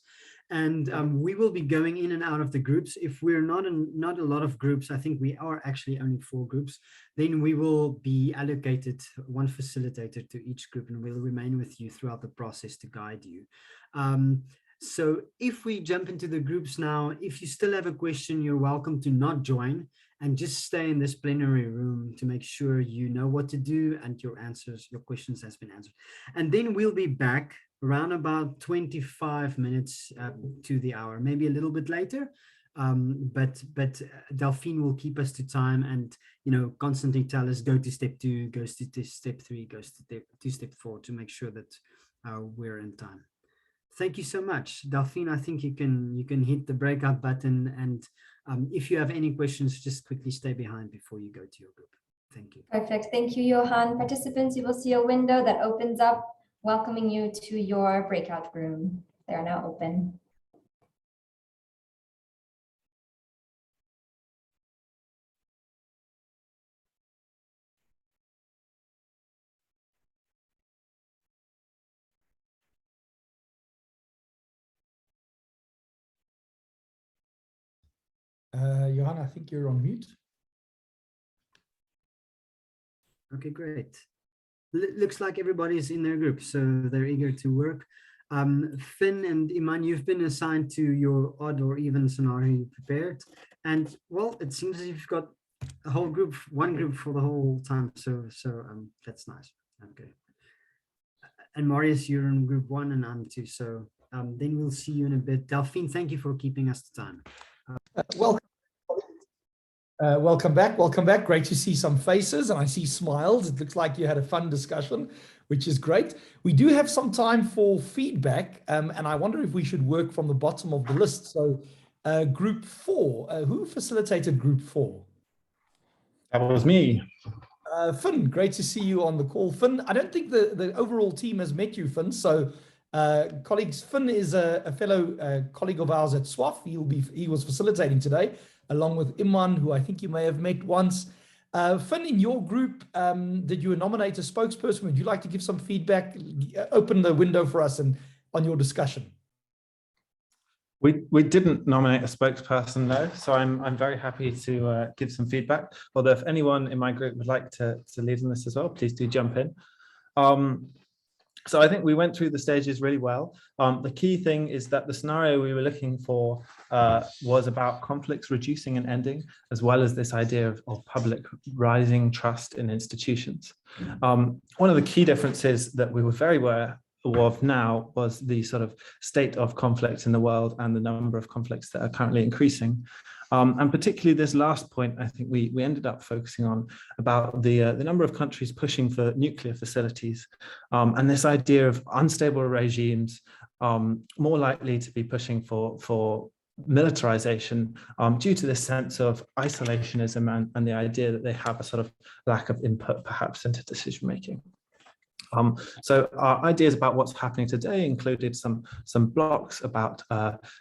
And we will be going in and out of the groups. If we're not a lot of groups, I think we are actually only 4 groups, then we will be allocated 1 facilitator to each group and we'll remain with you throughout the process to guide you. So if we jump into the groups now, if you still have a question, you're welcome to not join and just stay in this plenary room to make sure you know what to do and your questions has been answered. And then we'll be back around about 25 minutes to the hour, maybe a little bit later. But Delphine will keep us to time and, constantly tell us, go to step 2, goes to step 3, goes to step 4 to make sure that we're in time. Thank you so much. Delphine, I think you can hit the breakout button, and if you have any questions, just quickly stay behind before you go to your group. Thank you. Perfect. Thank you, Johan. Participants, you will see a window that opens up, welcoming you to your breakout room. They are now open. Johan, I think you're on mute. Okay, great. Looks like everybody's in their group, so they're eager to work. Finn and Iman, you've been assigned to your odd or even scenario you prepared. And well, it seems as if you've got a whole group, 1 group for the whole time. So that's nice. Okay. And Marius, you're in group 1 and I'm 2. So then we'll see you in a bit. Delphine, thank you for keeping us to time. Welcome back. Welcome back. Great to see some faces and I see smiles. It looks like you had a fun discussion, which is great. We do have some time for feedback, and I wonder if we should work from the bottom of the list. So group 4, who facilitated group 4? That was me. Finn, great to see you on the call. Finn, I don't think the overall team has met you, Finn. So colleagues, Finn is a fellow colleague of ours at SWAF. He was facilitating today, along with Iman, who I think you may have met once. Finn, in your group, did you nominate a spokesperson? Would you like to give some feedback? Open the window for us and on your discussion. We didn't nominate a spokesperson though, so I'm very happy to give some feedback. Although if anyone in my group would like to lead on this as well, please do jump in. So I think we went through the stages really well. The key thing is that the scenario we were looking for was about conflicts reducing and ending, as well as this idea of public rising trust in institutions. One of the key differences that we were very aware of now was the sort of state of conflict in the world and the number of conflicts that are currently increasing. And particularly this last point, I think we ended up focusing on about the number of countries pushing for nuclear facilities, and this idea of unstable regimes more likely to be pushing for militarization due to this sense of isolationism and the idea that they have a sort of lack of input perhaps into decision making. So our ideas about what's happening today included some blocks about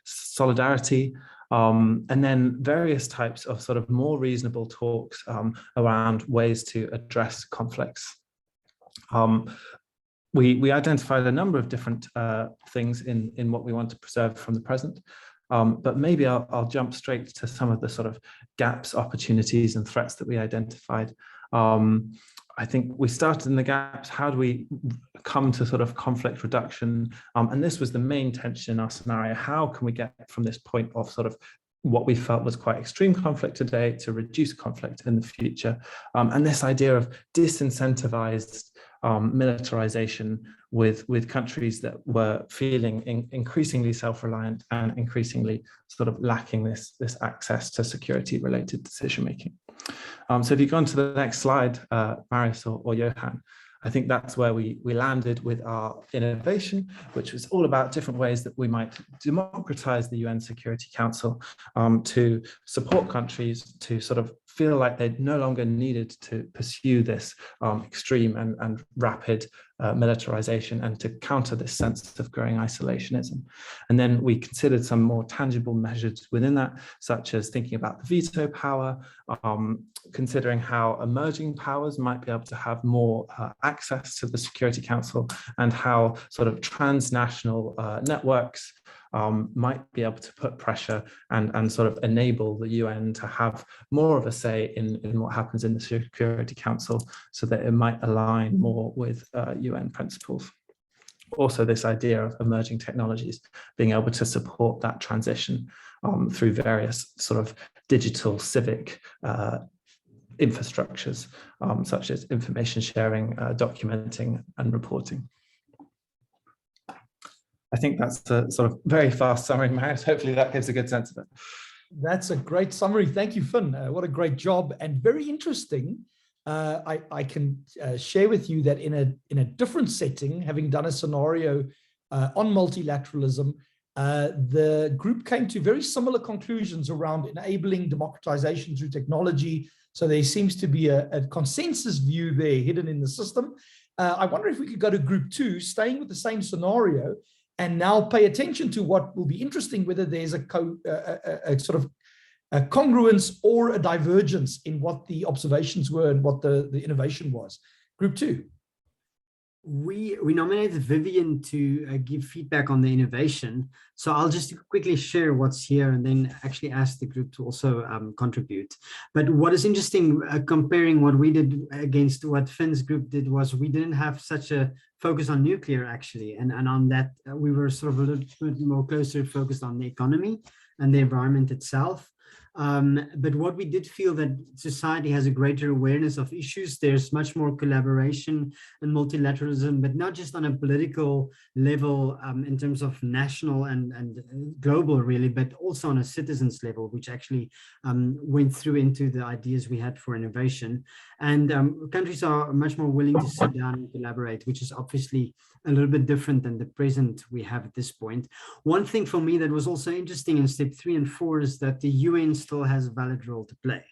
solidarity, and then various types of sort of more reasonable talks around ways to address conflicts. We identified a number of different things in what we want to preserve from the present, but maybe I'll jump straight to some of the sort of gaps, opportunities, and threats that we identified. I think we started in the gaps. How do we come to sort of conflict reduction? And this was the main tension in our scenario. How can we get from this point of sort of what we felt was quite extreme conflict today to reduce conflict in the future? And this idea of disincentivized militarization with countries that were feeling increasingly self-reliant and increasingly sort of lacking this access to security-related decision-making. So if you go on to the next slide, Marius or Johan, I think that's where we landed with our innovation, which was all about different ways that we might democratize the UN Security Council to support countries to sort of feel like they no longer needed to pursue this extreme and rapid militarization and to counter this sense of growing isolationism. And then we considered some more tangible measures within that, such as thinking about the veto power, considering how emerging powers might be able to have more access to the Security Council, and how sort of transnational networks might be able to put pressure and sort of enable the UN to have more of a say in what happens in the Security Council, so that it might align more with UN principles. Also, this idea of emerging technologies being able to support that transition through various sort of digital civic infrastructures, such as information sharing, documenting, and reporting. I think that's a sort of very fast summary, Marius. Hopefully that gives a good sense of it. That's a great summary. Thank you, Finn. What a great job, and very interesting. I can share with you that in a different setting, having done a scenario on multilateralism, the group came to very similar conclusions around enabling democratization through technology. So there seems to be a consensus view there hidden in the system. I wonder if we could go to group 2, staying with the same scenario, and now pay attention to what will be interesting, whether there's a sort of a congruence or a divergence in what the observations were and what the innovation was. Group 2. We nominated Vivian to give feedback on the innovation. So I'll just quickly share what's here and then actually ask the group to also contribute. But what is interesting, comparing what we did against what Finn's group did, was we didn't have such a focus on nuclear actually. And on that, we were sort of a little bit more closer focused on the economy and the environment itself. But what we did feel that society has a greater awareness of issues. There's much more collaboration and multilateralism, but not just on a political level in terms of national and global really, but also on a citizens level, which actually went through into the ideas we had for innovation. And countries are much more willing to sit down and collaborate, which is obviously a little bit different than the present we have at this point. One thing for me that was also interesting in step 3 and 4 is that the UN still has a valid role to play.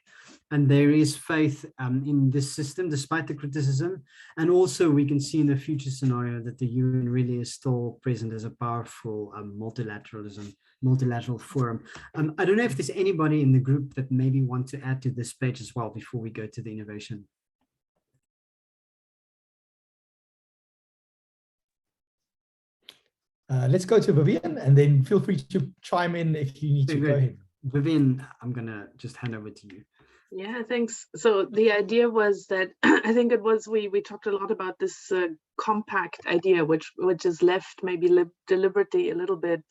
And there is faith in this system, despite the criticism. And also we can see in the future scenario that the UN really is still present as a powerful multilateral forum. I don't know if there's anybody in the group that maybe want to add to this page as well before we go to the innovation. Let's go to Vivian, and then feel free to chime in if you need to. Go ahead. Vivian, I'm going to just hand over to you. Yeah, thanks. So the idea was that I think it was we talked a lot about this compact idea, which is left maybe deliberately a little bit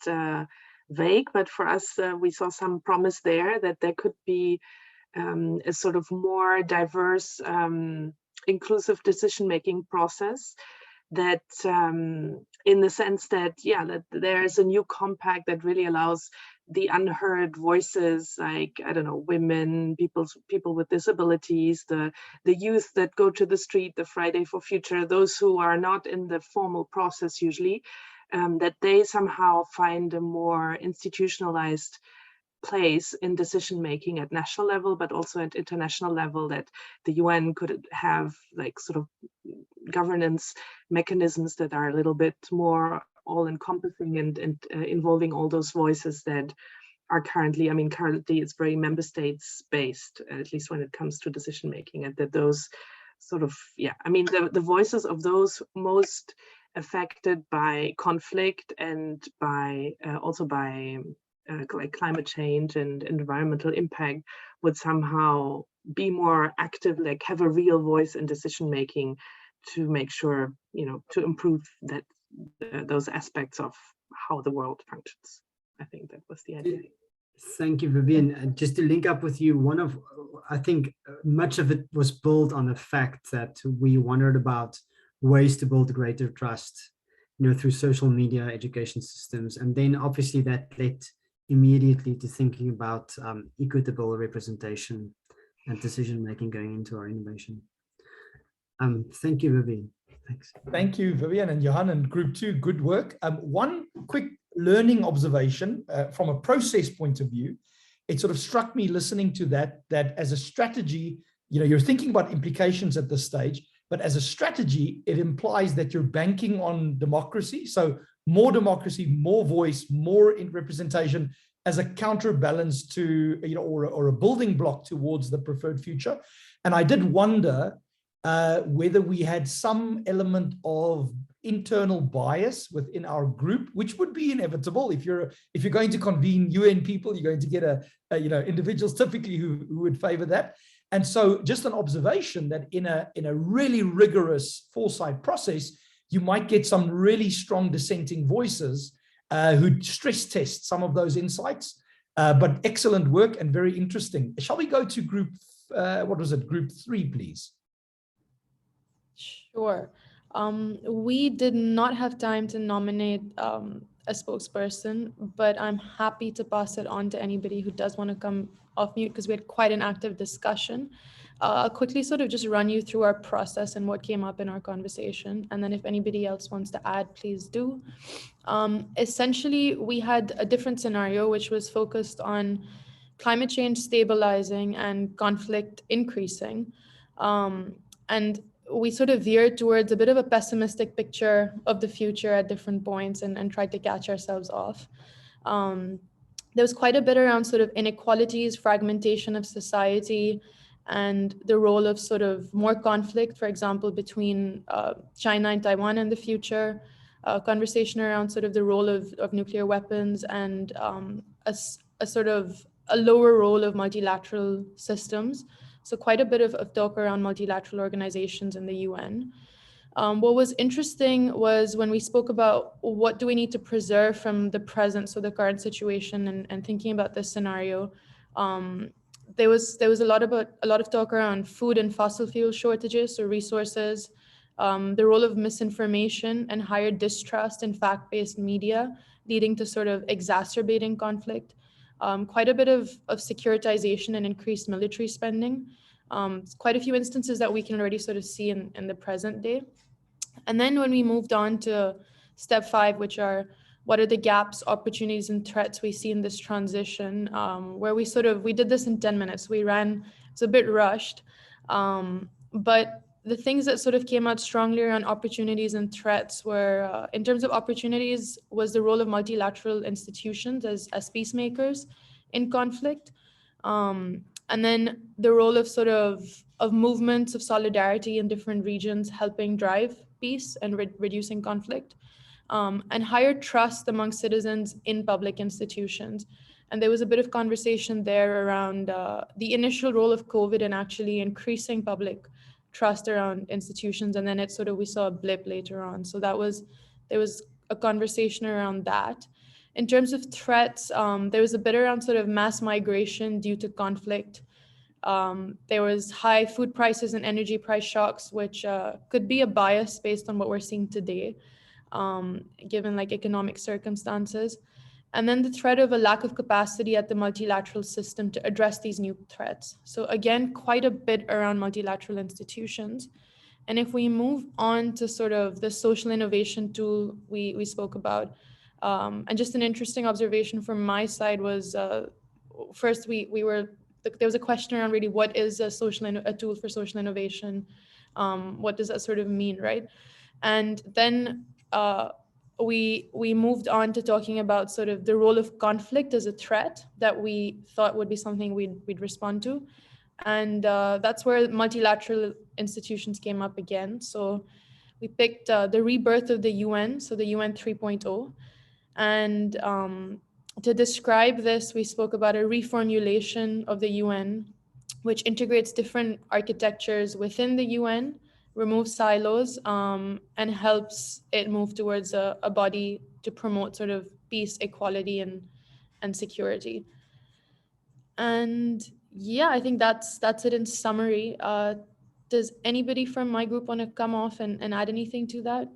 vague, but for us, we saw some promise there that there could be a sort of more diverse, inclusive decision-making process that in the sense that, yeah, that there is a new compact that really allows the unheard voices, like, I don't know, women, people with disabilities, the youth that go to the street, the Friday for Future, those who are not in the formal process usually, that they somehow find a more institutionalized place in decision making at national level, but also at international level, that the UN could have like sort of governance mechanisms that are a little bit more all-encompassing and involving all those voices that are currently, I mean, currently it's very member states based, at least when it comes to decision making, and that those sort of, yeah, I mean, the voices of those most affected by conflict and by also by like climate change and environmental impact would somehow be more active, like have a real voice in decision making to make sure, you know, to improve that those aspects of how the world functions. I think that was the idea. Thank you, Vivian. And just to link up with you, I think much of it was built on the fact that we wondered about ways to build greater trust, you know, through social media, education systems, and then obviously that led immediately to thinking about equitable representation and decision making going into our innovation. Thank you, Vivian. Thanks. Thank you, Vivian and Johan and Group 2. Good work. One quick learning observation from a process point of view. It sort of struck me listening to that as a strategy, you know, you're thinking about implications at this stage, but as a strategy, it implies that you're banking on democracy. So more democracy, more voice, more representation as a counterbalance to, you know, or a building block towards the preferred future. And I did wonder whether we had some element of internal bias within our group, which would be inevitable. If you're going to convene UN people, you're going to get you know, individuals typically who would favor that. And so just an observation that in a really rigorous foresight process, you might get some really strong dissenting voices who stress test some of those insights. But excellent work and very interesting. Shall we go to group, what was it, group 3, please? Sure. We did not have time to nominate a spokesperson, but I'm happy to pass it on to anybody who does want to come off mute, because we had quite an active discussion. I'll quickly sort of just run you through our process and what came up in our conversation. And then if anybody else wants to add, please do. Essentially, we had a different scenario, which was focused on climate change stabilizing and conflict increasing. And we sort of veered towards a bit of a pessimistic picture of the future at different points and tried to catch ourselves off. There was quite a bit around sort of inequalities, fragmentation of society, and the role of sort of more conflict, for example, between China and Taiwan in the future, conversation around sort of the role of nuclear weapons, and a sort of a lower role of multilateral systems. So quite a bit of talk around multilateral organizations in the UN. What was interesting was when we spoke about what do we need to preserve from the present, so the current situation, and thinking about this scenario, there was a lot of talk around food and fossil fuel shortages, so resources, the role of misinformation and higher distrust in fact-based media, leading to sort of exacerbating conflict. Quite a bit of securitization and increased military spending. Quite a few instances that we can already sort of see in the present day. And then when we moved on to step 5, which are what are the gaps, opportunities, and threats we see in this transition, where we did this in 10 minutes. It's a bit rushed, but the things that sort of came out strongly around opportunities and threats were, in terms of opportunities, was the role of multilateral institutions as peacemakers in conflict. And then the role of sort of movements of solidarity in different regions helping drive peace and reducing conflict, and higher trust among citizens in public institutions. And there was a bit of conversation there around the initial role of COVID in actually increasing public trust around institutions, and then we saw a blip later on. So there was a conversation around that. In terms of threats, there was a bit around sort of mass migration due to conflict. There was high food prices and energy price shocks, which could be a bias based on what we're seeing today, given like economic circumstances. And then the threat of a lack of capacity at the multilateral system to address these new threats. So again, quite a bit around multilateral institutions. And if we move on to sort of the social innovation tool we spoke about, and just an interesting observation from my side was, first there was a question around really what is a tool for social innovation? What does that sort of mean, right? And then we moved on to talking about sort of the role of conflict as a threat that we thought would be something we'd respond to. And that's where multilateral institutions came up again. So we picked the rebirth of the UN, so the UN 3.0. And to describe this, we spoke about a reformulation of the UN, which integrates different architectures within the UN, removes silos, and helps it move towards a body to promote sort of peace, equality, and security. And yeah, I think that's it in summary. Does anybody from my group want to come off and add anything to that?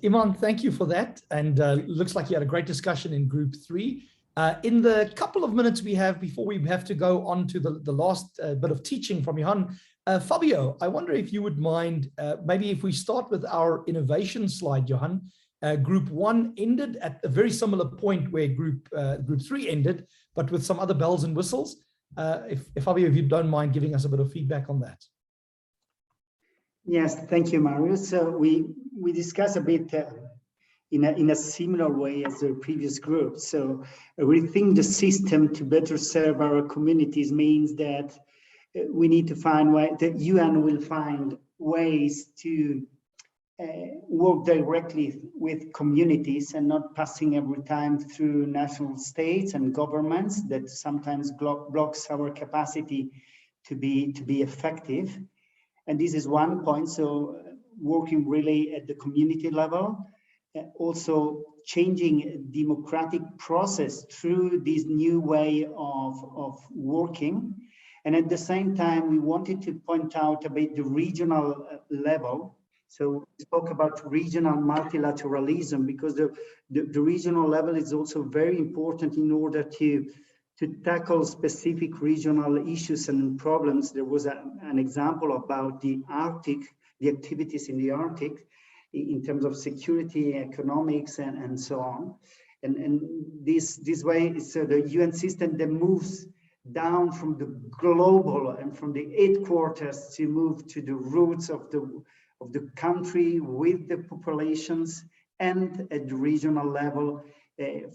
Iman, thank you for that. And looks like you had a great discussion in group 3. In the couple of minutes we have before we have to go on to the last bit of teaching from Johan, Fabio, I wonder if you would mind, maybe if we start with our innovation slide, Johan. Group 1 ended at a very similar point where group 3 ended, but with some other bells and whistles. If Fabio, if you don't mind giving us a bit of feedback on that. Yes, thank you, Mario. So we discussed a bit in a similar way as the previous group. So rethink the system to better serve our communities means that we need to find ways, the UN will find ways to work directly with communities and not passing every time through national states and governments that sometimes blocks our capacity to be effective. And this is one point. So working really at the community level, also changing democratic process through this new way of working. And at the same time, we wanted to point out a bit the regional level. So we spoke about regional multilateralism because the regional level is also very important in order to tackle specific regional issues and problems. There was an example about the Arctic, the activities in the Arctic in terms of security, economics, and so on. And this way, so the UN system that moves down from the global and from the headquarters to move to the roots of the country with the populations, and at the regional level,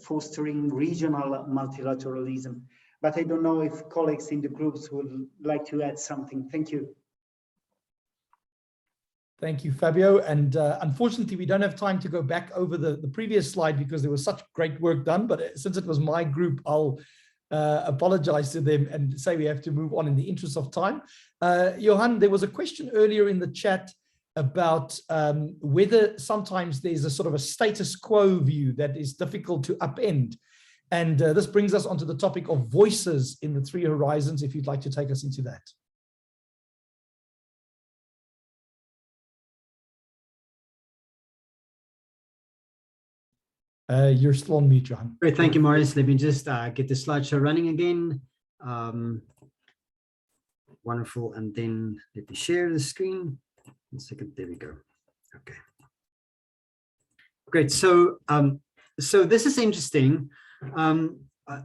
fostering regional multilateralism. But I don't know if colleagues in the groups would like to add something. Thank you. Thank you, Fabio. And unfortunately, we don't have time to go back over the previous slide because there was such great work done. But since it was my group, I'll apologize to them and say we have to move on in the interest of time. Johan, there was a question earlier in the chat about whether sometimes there's a sort of a status quo view that is difficult to upend. And this brings us onto the topic of voices in the 3 horizons, if you'd like to take us into that. You're still on mute, Johan. Great, thank you, Marius. Let me just get the slideshow running again. Wonderful, and then let me share the screen. 1 second, there we go. Okay. Great, so so this is interesting.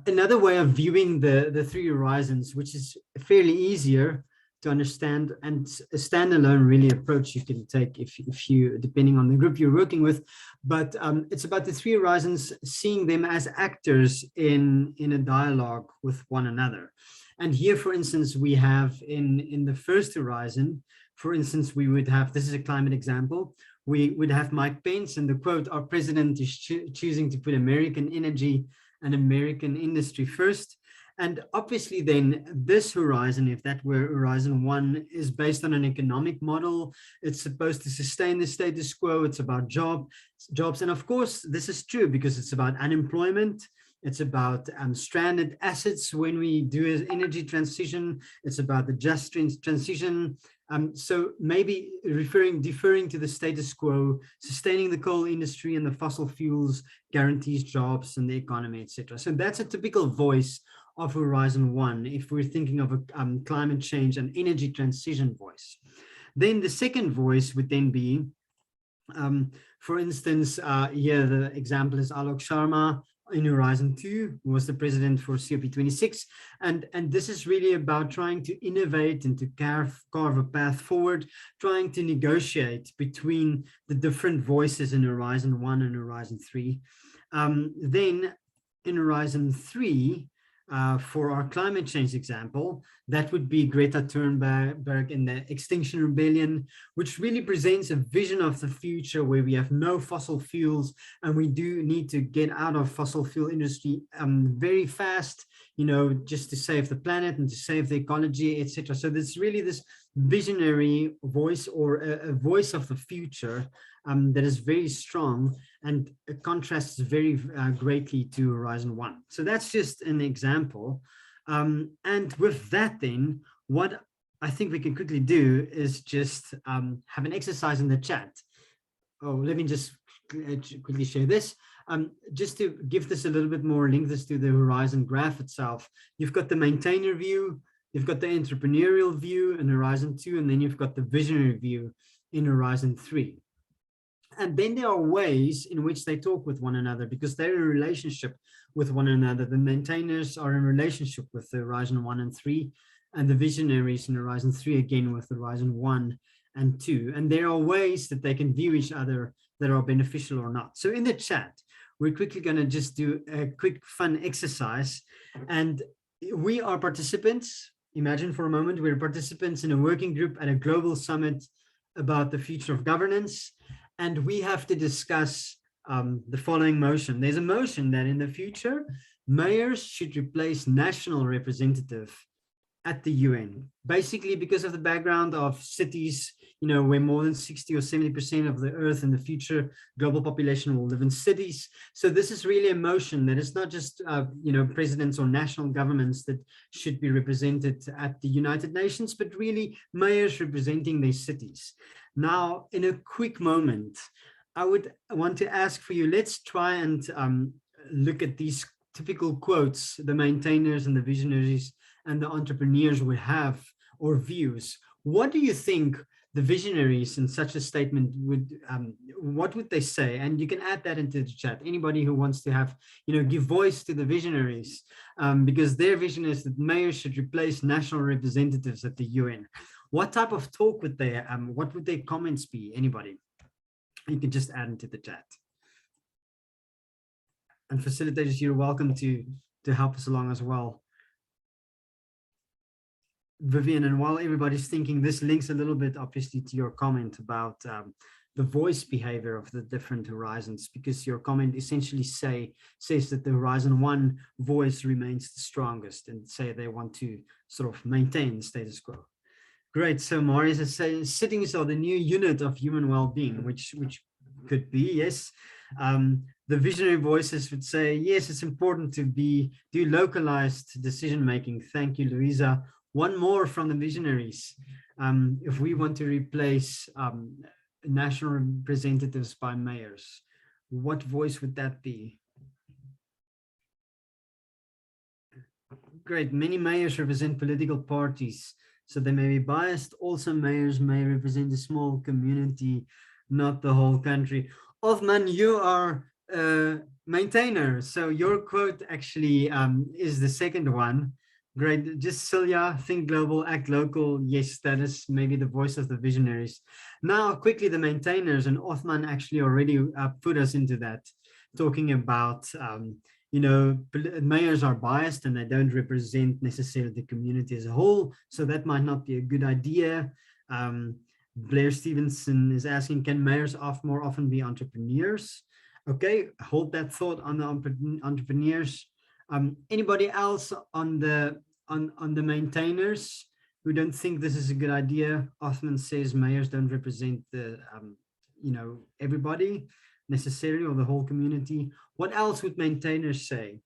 Another way of viewing the 3 horizons, which is fairly easier to understand, and a standalone really approach you can take if you, depending on the group you're working with, but it's about the 3 horizons, seeing them as actors in a dialogue with one another. And here, for instance, we have in the first horizon, for instance, we would have, this is a climate example, we would have Mike Pence, and the quote, "Our president is choosing to put American energy and American industry first." And obviously then this horizon, if that were Horizon 1, is based on an economic model. It's supposed to sustain the status quo. It's about jobs. And of course, this is true because it's about unemployment. It's about stranded assets when we do an energy transition. It's about the just transition. So maybe deferring to the status quo, sustaining the coal industry and the fossil fuels guarantees jobs and the economy, etc. So that's a typical voice of Horizon 1 if we're thinking of a climate change and energy transition voice. Then the second voice would then be, for instance, here the example is Alok Sharma in Horizon 2, who was the president for COP26. And this is really about trying to innovate and to carve a path forward, trying to negotiate between the different voices in Horizon 1 and Horizon 3. Then in Horizon 3, for our climate change example, that would be Greta Thunberg in the Extinction Rebellion, which really presents a vision of the future where we have no fossil fuels and we do need to get out of fossil fuel industry very fast, you know, just to save the planet and to save the ecology, etc. So there's really this visionary voice, or a voice of the future that is very strong and contrasts very greatly to Horizon 1. So that's just an example. And with that then, what I think we can quickly do is just have an exercise in the chat. Oh, let me just quickly share this. Just to give this a little bit more link this to the Horizon graph itself. You've got the maintainer view, you've got the entrepreneurial view in Horizon 2, and then you've got the visionary view in Horizon 3. And then there are ways in which they talk with one another because they're in a relationship with one another. The maintainers are in relationship with the Horizon 1 and 3, and the visionaries in Horizon 3 again with Horizon 1 and 2. And there are ways that they can view each other that are beneficial or not. So in the chat, we're quickly going to just do a quick fun exercise. And we are participants. Imagine for a moment, we're participants in a working group at a global summit about the future of governance. And we have to discuss the following motion. There's a motion that in the future, mayors should replace national representative at the UN, basically because of the background of cities, you know, where more than 60 or 70% of the earth in the future global population will live in cities. So this is really a motion that is not just, you know, presidents or national governments that should be represented at the United Nations, but really mayors representing their cities. Now, in a quick moment, I would want to ask for you, let's try and look at these typical quotes the maintainers and the visionaries and the entrepreneurs would have, or views. What do you think the visionaries in such a statement would, what would they say? And you can add that into the chat. Anybody who wants to have, you know, give voice to the visionaries, because their vision is that mayors should replace national representatives at the UN. What type of talk would they, what would their comments be? Anybody? You can just add into the chat. And facilitators, you're welcome to help us along as well. Vivian, and while everybody's thinking, this links a little bit obviously to your comment about the voice behavior of the different horizons, because your comment essentially says that the Horizon 1 voice remains the strongest and say they want to sort of maintain the status quo. Great. So Marius is saying cities are the new unit of human well-being, which could be, yes. The visionary voices would say, yes, it's important to do localized decision-making. Thank you, Louisa. One more from the visionaries. If we want to replace national representatives by mayors, what voice would that be? Great. Many mayors represent political parties, so they may be biased. Also, mayors may represent a small community, not the whole country. Othman, you are a maintainer, so your quote actually is the second one. Great. Just Celia, think global, act local. Yes, that is maybe the voice of the visionaries. Now, quickly, the maintainers, and Othman actually already put us into that, talking about, you know, mayors are biased and they don't represent necessarily the community as a whole. So that might not be a good idea. Blair Stevenson is asking, can mayors more often be entrepreneurs? Okay, hold that thought on the entrepreneurs. Anybody else on the maintainers who don't think this is a good idea? Othman says mayors don't represent the everybody necessarily, or the whole community. What else would maintainers say?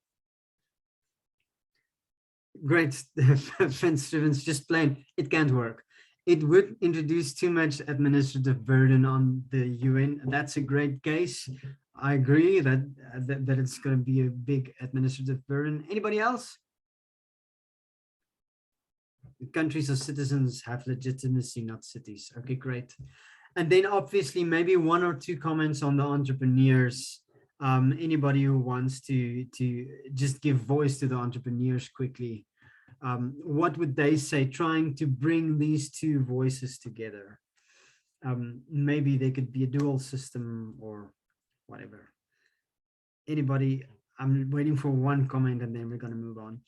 Great. Vince Stevens, just plain, it can't work. It would introduce too much administrative burden on the UN. That's a great case. I agree that it's going to be a big administrative burden. Anybody else? Countries or citizens have legitimacy, not cities. Okay, great. And then obviously maybe 1 or 2 comments on the entrepreneurs. Anybody who wants to just give voice to the entrepreneurs quickly. What would they say, trying to bring these 2 voices together? Maybe they could be a dual system or whatever. Anybody? I'm waiting for 1 comment and then we're going to move on.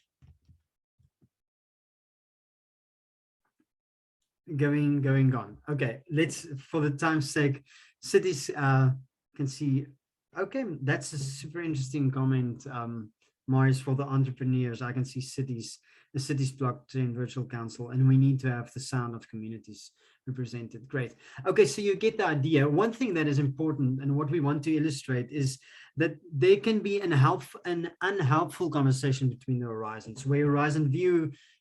Gone. Okay, let's, for the time's sake, cities can see. Okay, that's a super interesting comment, Marius, for the entrepreneurs. I can see cities, the cities blockchain virtual council, and we need to have the sound of communities represented. Great. Okay, so you get the idea. One thing that is important and what we want to illustrate is that there can be an unhelpful conversation between the horizons, where Horizon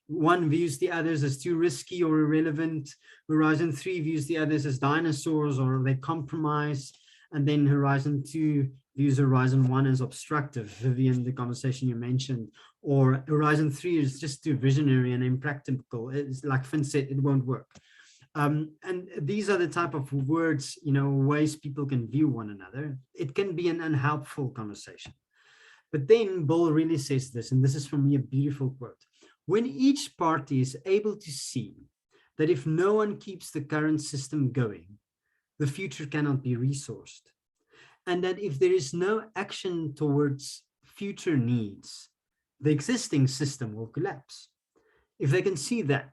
1 views the others as too risky or irrelevant. Horizon 3 views the others as dinosaurs or they compromise. And then Horizon 2 views Horizon 1 as obstructive, Vivian, the conversation you mentioned. Or Horizon 3 is just too visionary and impractical. It's like Finn said, it won't work. And these are the type of words, ways people can view one another. It can be an unhelpful conversation. But then Bill really says this, and this is for me a beautiful quote. When each party is able to see that if no one keeps the current system going, the future cannot be resourced. And that if there is no action towards future needs, the existing system will collapse. If they can see that,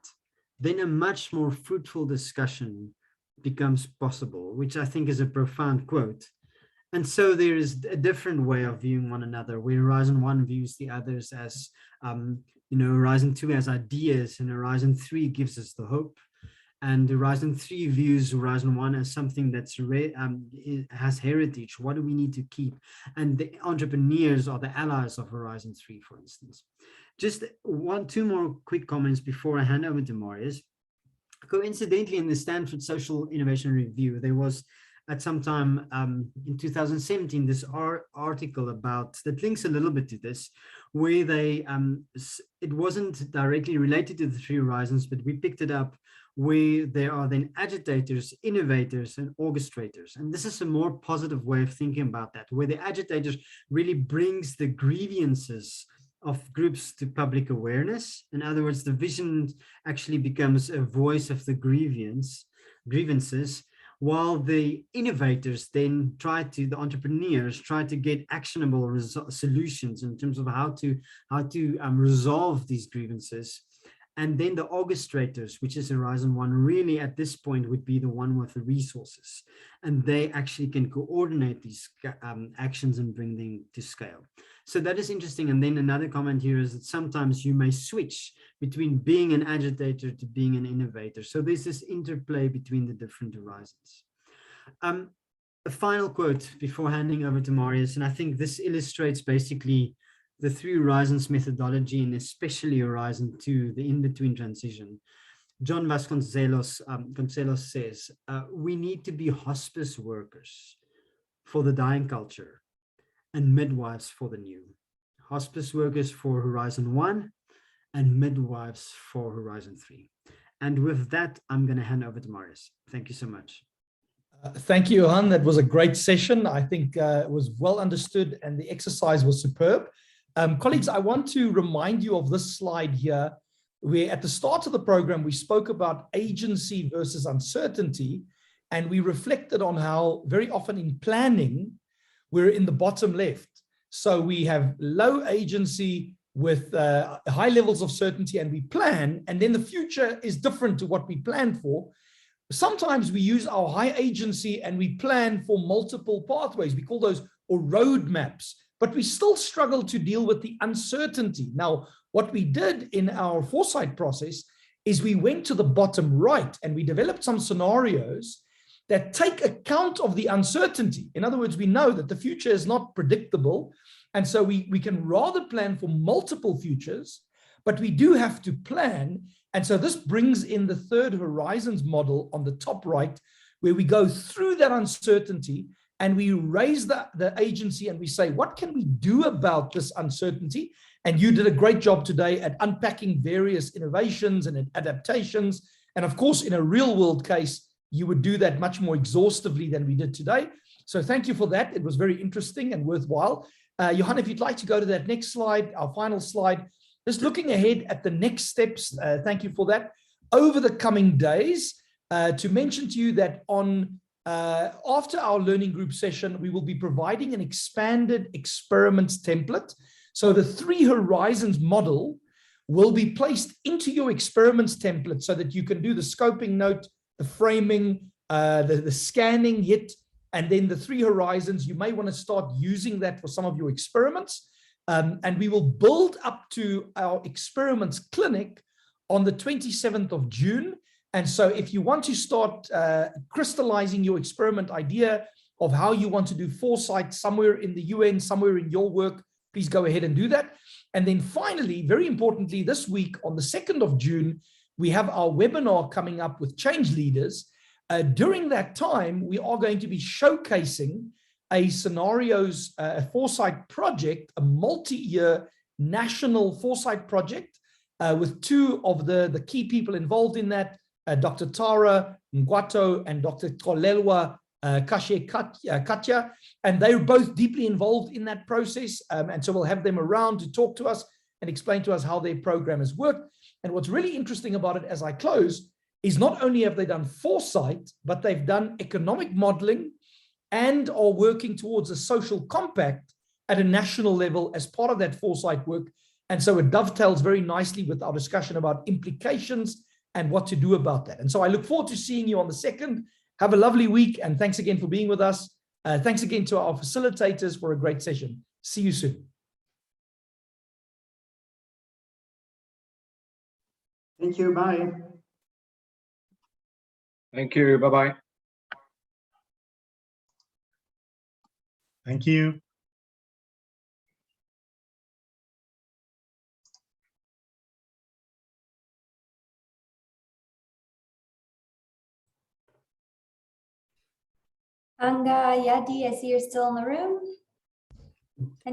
then a much more fruitful discussion becomes possible, which I think is a profound quote. And so there is a different way of viewing one another, where Horizon 1 views the others as, Horizon 2 as ideas, and Horizon 3 gives us the hope. And Horizon 3 views Horizon 1 as something that's has heritage. What do we need to keep? And the entrepreneurs are the allies of Horizon 3, for instance. Just 2 more quick comments before I hand over to Marius. Coincidentally, in the Stanford Social Innovation Review, there was at some time in 2017 this article that links a little bit to this, where they it wasn't directly related to the 3 horizons, but we picked it up where there are then agitators, innovators, and orchestrators. And this is a more positive way of thinking about that, where the agitators really brings the grievances of groups to public awareness. In other words, the vision actually becomes a voice of the grievances, while the innovators then the entrepreneurs try to get actionable solutions in terms of how to resolve these grievances. And then the orchestrators, which is Horizon 1, really at this point would be the one with the resources. And they actually can coordinate these actions and bring them to scale. So that is interesting. And then another comment here is that sometimes you may switch between being an agitator to being an innovator. So there's this interplay between the different horizons. A final quote before handing over to Marius, and I think this illustrates basically the 3 horizons methodology, and especially Horizon 2, the in-between transition. John Vasconcelos says, we need to be hospice workers for the dying culture and midwives for the new. Hospice workers for Horizon 1 and midwives for Horizon 3. And with that, I'm going to hand over to Marius. Thank you so much. Thank you, Johan. That was a great session. I think it was well understood and the exercise was superb. Colleagues, I want to remind you of this slide here, where at the start of the program, we spoke about agency versus uncertainty, and we reflected on how very often in planning, we're in the bottom left. So we have low agency with high levels of certainty, and we plan, and then the future is different to what we planned for. Sometimes we use our high agency and we plan for multiple pathways. We call those or roadmaps. but we still struggle to deal with the uncertainty. Now, what we did in our foresight process is we went to the bottom right and we developed some scenarios that take account of the uncertainty. In other words, we know that the future is not predictable. And so we can rather plan for multiple futures, but we do have to plan. And so this brings in the third horizons model on the top right, where we go through that uncertainty and we raise the agency and we say, what can we do about this uncertainty? And you did a great job today at unpacking various innovations and adaptations. And of course, in a real world case, you would do that much more exhaustively than we did today. So thank you for that. It was very interesting and worthwhile. Johan, if you'd like to go to that next slide, our final slide, just looking ahead at the next steps. Thank you for that. Over the coming days, to mention to you that on after our learning group session, we will be providing an expanded experiments template. So the 3 horizons model will be placed into your experiments template so that you can do the scoping note, the framing, the scanning hit, and then the 3 horizons. You may want to start using that for some of your experiments. And we will build up to our experiments clinic on the 27th of June. And so if you want to start crystallizing your experiment idea of how you want to do foresight somewhere in the UN, somewhere in your work, please go ahead and do that. And then finally, very importantly, this week on the 2nd of June, we have our webinar coming up with change leaders. During that time, we are going to be showcasing a scenarios foresight project, a multi-year national foresight project with 2 of the key people involved in that, Dr. Tara Ngwato and Dr. Kolelwa Katya, and they're both deeply involved in that process. And so we'll have them around to talk to us and explain to us how their program has worked. And what's really interesting about it as I close is not only have they done foresight, but they've done economic modeling and are working towards a social compact at a national level as part of that foresight work. And so it dovetails very nicely with our discussion about implications and what to do about that. And so I look forward to seeing you on the 2nd. Have a lovely week, and thanks again for being with us. Thanks again to our facilitators for a great session. See you soon. Thank you. Bye. Thank you. Bye-bye. Thank you. Anga, Yadi, I see you're still in the room. Any